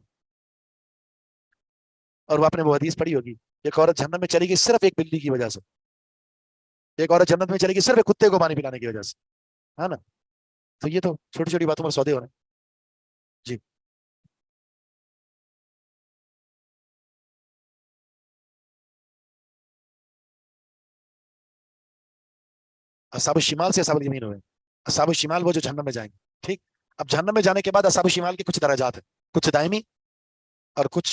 اور وہ آپ نے وہ حدیث پڑھی ہوگی, ایک عورت جہنم میں چلی گئی صرف ایک بلی کی وجہ سے, ایک عورت جنت میں چلی گئی صرف ایک کتے کو پانی پلانے کی وجہ سے, ہے نا. تو یہ تو چھوٹی چھوٹی باتوں پر سودے ہو رہے ہیں. جی اصحاب الشمال سے اصحاب الیمین ہوئے. اصحاب الشمال وہ جو جہنم میں جائیں گے. ٹھیک, اب جہنم میں جانے کے بعد اصحاب الشمال کے کچھ درجات ہیں, کچھ دائمی اور کچھ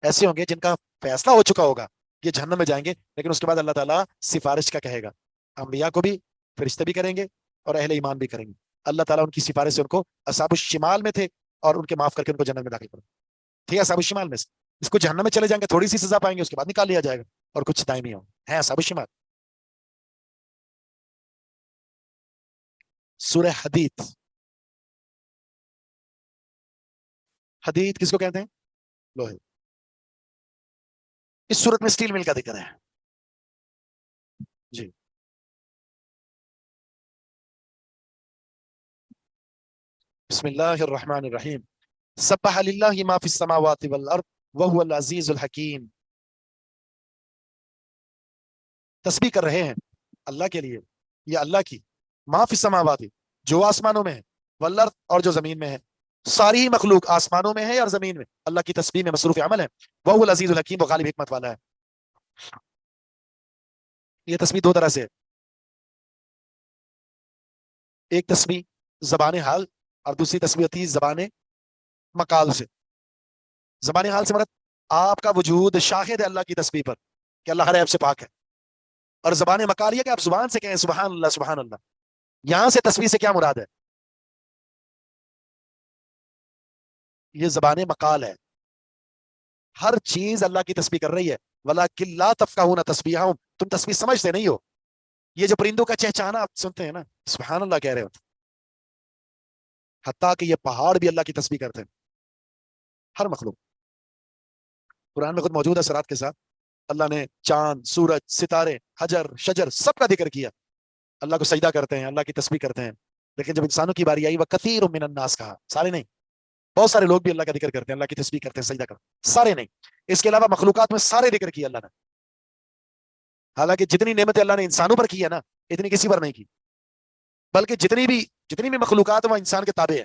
ایسے ہوں گے جن کا فیصلہ ہو چکا ہوگا یہ جہنم میں جائیں گے, لیکن اس کے بعد اللہ تعالیٰ سفارش کا کہے گا. انبیاء کو بھی فرشتے بھی کریں گے اور اہل ایمان بھی کریں گے. اللہ تعالیٰ ان کی سفارش سے ان کو اصحاب الشمال میں تھے اور ان کے معاف کر کے ان کو جنت میں داخل کریں. ٹھیک ہے, اصحاب الشمال میں سے اس کو جہنم میں چلے جائیں گے, تھوڑی سی سزا پائیں گے, اس کے بعد نکال لیا جائے گا, اور کچھ دائمی ہوں ہیں اصحاب الشمال. سورہ حدید, حدید کس کو کہتے ہیں؟ لوہے. اس صورت میں اسٹیل مل کا ذکر ہے. جی بسم اللہ الرحمن الرحیم. سبح للہ ما فی السماوات والارض وهو العزیز الحکیم. تسبیح کر رہے ہیں اللہ کے لیے, یا اللہ کی, ما فی السماوات جو آسمانوں میں ہے, والارض اور جو زمین میں ہے, ساری ہی مخلوق آسمانوں میں ہے اور زمین میں اللہ کی تسبیح میں مصروف عمل ہے. وهو العزیز الحکیم, وہ غالب حکمت والا ہے. یہ تسبیح 2 طرح سے ہے, ایک تسبیح زبان حال اور دوسری تسبیح ہوتی ہے زبان مقال سے. زبان حال سے مراد آپ کا وجود شاہد ہے اللہ کی تسبیح پر کہ اللہ ہر عیب سے پاک ہے, اور زبان مقال یہ کہ آپ زبان سے کہیں سبحان اللہ سبحان اللہ. یہاں سے تسبیح سے کیا مراد ہے؟ یہ زبان مقال ہے, ہر چیز اللہ کی تسبیح کر رہی ہے. وَلَٰكِن لَا تَفْقَهُونَ تَسْبِيحَهُمْ, تم تسبیح سمجھتے نہیں ہو. یہ جو پرندوں کا چہچہانا آپ سنتے ہیں نا, سبحان اللہ کہہ رہے ہوتے, حتیٰ کہ یہ پہاڑ بھی اللہ کی تسبیح کرتے ہیں. ہر مخلوق قرآن میں خود موجود ہے سرات کے ساتھ. اللہ نے چاند, سورج, ستارے, حجر, شجر سب کا ذکر کیا. اللہ کو سجدہ کرتے ہیں, اللہ کی تسبیح کرتے ہیں. لیکن جب انسانوں کی باری آئی وَكَثِيرٌ مِّنَ النَّاسِ کہا, سارے نہیں, بہت سارے لوگ بھی اللہ کا ذکر کرتے ہیں, اللہ کی تسبیح کرتے ہیں, سجدہ کرتے ہیں, سارے نہیں. اس کے علاوہ مخلوقات میں سارے ذکر کیا اللہ نے. حالانکہ جتنی نعمتیں اللہ نے انسانوں پر کی ہے نا, اتنی کسی پر نہیں کی, بلکہ جتنی بھی مخلوقات وہ انسان کے تابع ہے.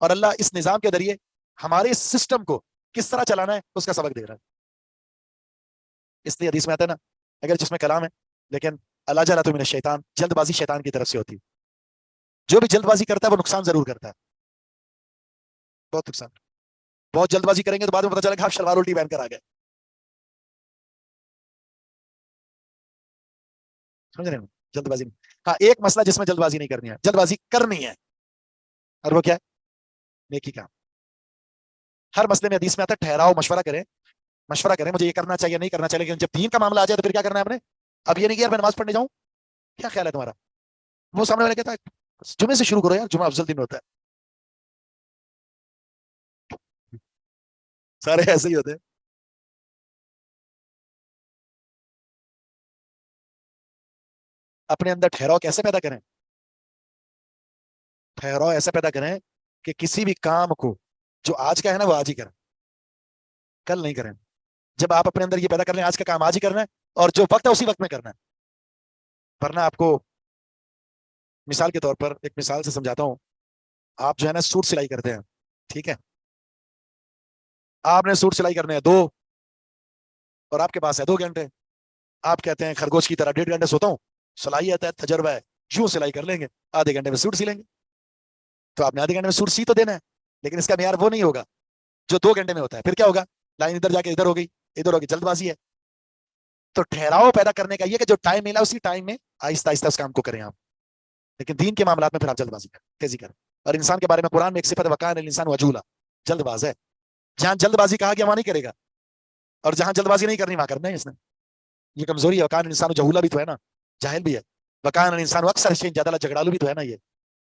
اور اللہ اس نظام کے ذریعے ہمارے سسٹم کو کس طرح چلانا ہے اس کا سبق دے رہا ہے. اس لیے حدیث میں آتا ہے نا اگر جس میں کلام ہے لیکن العجلۃ من الشیطان، جلد بازی شیطان کی طرف سے ہوتی ہے. جو بھی جلد بازی کرتا ہے وہ نقصان ضرور کرتا ہے، بہت نقصان. بہت جلد بازی کریں گے تو بعد میں پتہ چلے کہ آپ شلوار الٹی پہن کر آ گئے. سمجھ رہے ہیں جلد بازی نہیں. ہاں ایک مسئلہ جس میں جلد بازی نہیں کرنی ہے، جلد بازی کرنی ہے، اور وہ کیا ہے؟ نیکی کام. ہر مسئلے میں حدیث میں آتا ہے ٹھہراؤ، مشورہ کریں مجھے یہ کرنا چاہیے نہیں کرنا چاہیے. لیکن جب دین کا معاملہ آ جائے تو پھر کیا کرنا ہے ہم نے؟ اب یہ نہیں کہ یار میں نماز پڑھنے جاؤں، کیا خیال ہے تمہارا؟ وہ سامنے والے کہتا ہے جمعے سے شروع کرو یار، جمعہ افضل دن ہوتا ہے. سارے ایسے ہی ہوتے ہیں. اپنے اندر ٹھہراؤ کیسے پیدا کریں؟ ٹھہراؤ ایسے پیدا کریں کہ کسی بھی کام کو جو آج کا ہے نا وہ آج ہی کریں، کل نہیں کریں. جب آپ اپنے اندر یہ پیدا کر لیں آج کا کام آج ہی کرنا ہے اور جو وقت ہے اسی وقت میں کرنا ہے. ورنہ آپ کو مثال کے طور پر ایک مثال سے سمجھاتا ہوں. آپ جو ہے نا سوٹ سلائی کرتے ہیں، ٹھیک ہے، آپ نے سوٹ سلائی کرنے ہیں 2 اور آپ کے پاس ہے 2 گھنٹے. آپ کہتے ہیں خرگوش کی طرح 1.5 گھنٹے سوتا ہوں، صلاحیت ہے، تجربہ ہے، یوں سلائی کر لیں گے، آدھے گھنٹے میں سوٹ سی لیں گے. تو آپ نے آدھے گھنٹے میں سوٹ سی تو دینا ہے، لیکن اس کا معیار وہ نہیں ہوگا جو 2 گھنٹے میں ہوتا ہے. پھر کیا ہوگا؟ لائن ادھر جا کے ادھر ہو گئی، ادھر ہو گئی، جلد بازی ہے. تو ٹھہراؤ پیدا کرنے کا یہ کہ جو ٹائم ملا اسی ٹائم میں آہستہ آہستہ اس کام کو کریں آپ. لیکن دین کے معاملات میں پھر آپ جلد بازی کریں، تیزی کریں. اور انسان کے بارے میں قرآن میں ایک صفت وقان الانسان وجولا، جلد باز ہے. جہاں جلد بازی کہا گیا وہاں نہیں کرے گا، اور جہاں جلد بازی نہیں کرنی وہاں کرنا ہے اس نے. یہ کمزوری ہے. وقان الانسان جہولا بھی تو ہے نا، جاہل بھی ہے. وقان الانسان اکثر شیء جدل، جھگڑالو بھی تو ہے نا. یہ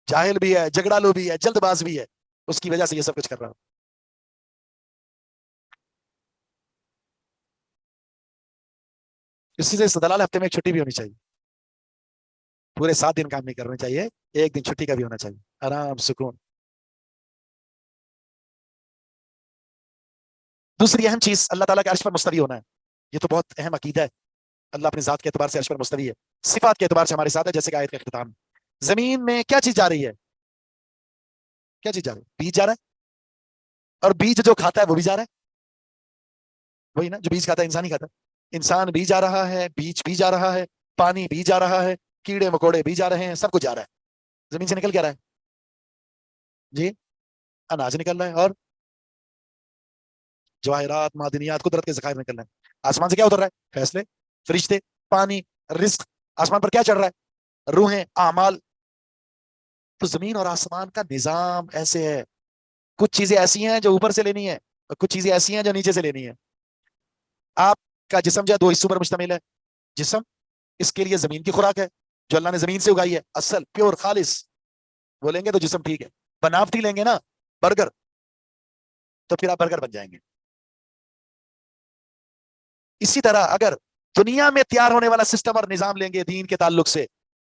جاہل بھی ہے، جھگڑالو بھی ہے، جلد باز بھی ہے. اس کی وجہ سے یہ سب کچھ کر رہا ہوں. اسی سے استدلال ہفتے میں ایک چھٹی بھی ہونی چاہیے. پورے 7 دن کام نہیں کرنے چاہیے، ایک دن چھٹی کا بھی ہونا چاہیے، آرام سکون. دوسری اہم چیز اللہ تعالیٰ کے عرش پر مستوی ہونا ہے. یہ تو بہت اہم عقیدہ ہے. اللہ اپنی ذات کے اعتبار سے عرش پر مستوی ہے، صفات کے اعتبار سے ہمارے ساتھ ہے. جیسے کہ آیت کا اختتام، زمین میں کیا چیز جا رہی ہے؟ کیا چیز جا رہی ہے؟ بیج جا رہا ہے. اور بیج جو کھاتا ہے وہ بھی جا رہا ہے. وہی نا جو بیج کھاتا ہے انسان ہی کھاتا ہے. انسان بھی جا رہا ہے، بیج بھی جا رہا ہے، پانی بھی جا رہا ہے، کیڑے مکوڑے بھی جا رہے ہیں، سب کچھ جا رہا ہے. زمین سے نکل کیا رہا ہے؟ جی اناج نکل رہا ہے، اور جواہرات، معدنیات، قدرت کے ذخائر نکل رہے ہیں. آسمان سے کیا اتر رہا ہے؟ فیصلے، فرشتے، پانی، رزق. آسمان پر کیا چڑھ رہا ہے؟ روحیں، اعمال. تو زمین اور آسمان کا نظام ایسے ہے. کچھ چیزیں ایسی ہیں جو اوپر سے لینی ہے اور کچھ چیزیں ایسی ہیں جو نیچے سے لینی ہے. آپ کا جسم جو ہے 2 حصوں پر مشتمل ہے. جسم اس کے لیے زمین کی خوراک ہے جو اللہ نے زمین سے اگائی ہے، اصل پیور خالص. وہ لیں گے تو جسم ٹھیک ہے. بناوٹی لیں گے نا برگر، تو پھر آپ برگر بن جائیں گے. اسی طرح اگر دنیا میں تیار ہونے والا سسٹم اور نظام لیں گے دین کے تعلق سے،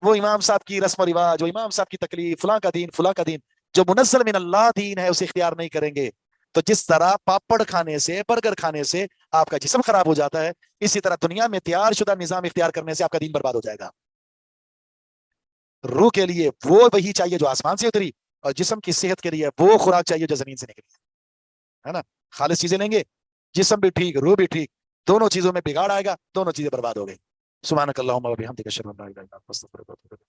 وہ امام صاحب کی رسم و رواج، وہ امام صاحب کی تکلیف، فلاں کا دین، فلاں کا دین، جو منزل من اللہ دین ہے اسے اختیار نہیں کریں گے، تو جس طرح پاپڑ کھانے سے، برگر کھانے سے آپ کا جسم خراب ہو جاتا ہے، اسی طرح دنیا میں تیار شدہ نظام اختیار کرنے سے آپ کا دین برباد ہو جائے گا. روح کے لیے وہ وہی چاہیے جو آسمان سے اتری، اور جسم کی صحت کے لیے وہ خوراک چاہیے جو زمین سے نکلی ہے نا. خالص چیزیں لیں گے، جسم بھی ٹھیک، روح بھی ٹھیک. دونوں چیزوں میں بگاڑ آئے گا، دونوں چیزیں برباد ہو گئی. سبحانک اللہم و بحمدک اشہد ان لا الہ الا انت استغفرک و اتوب الیک.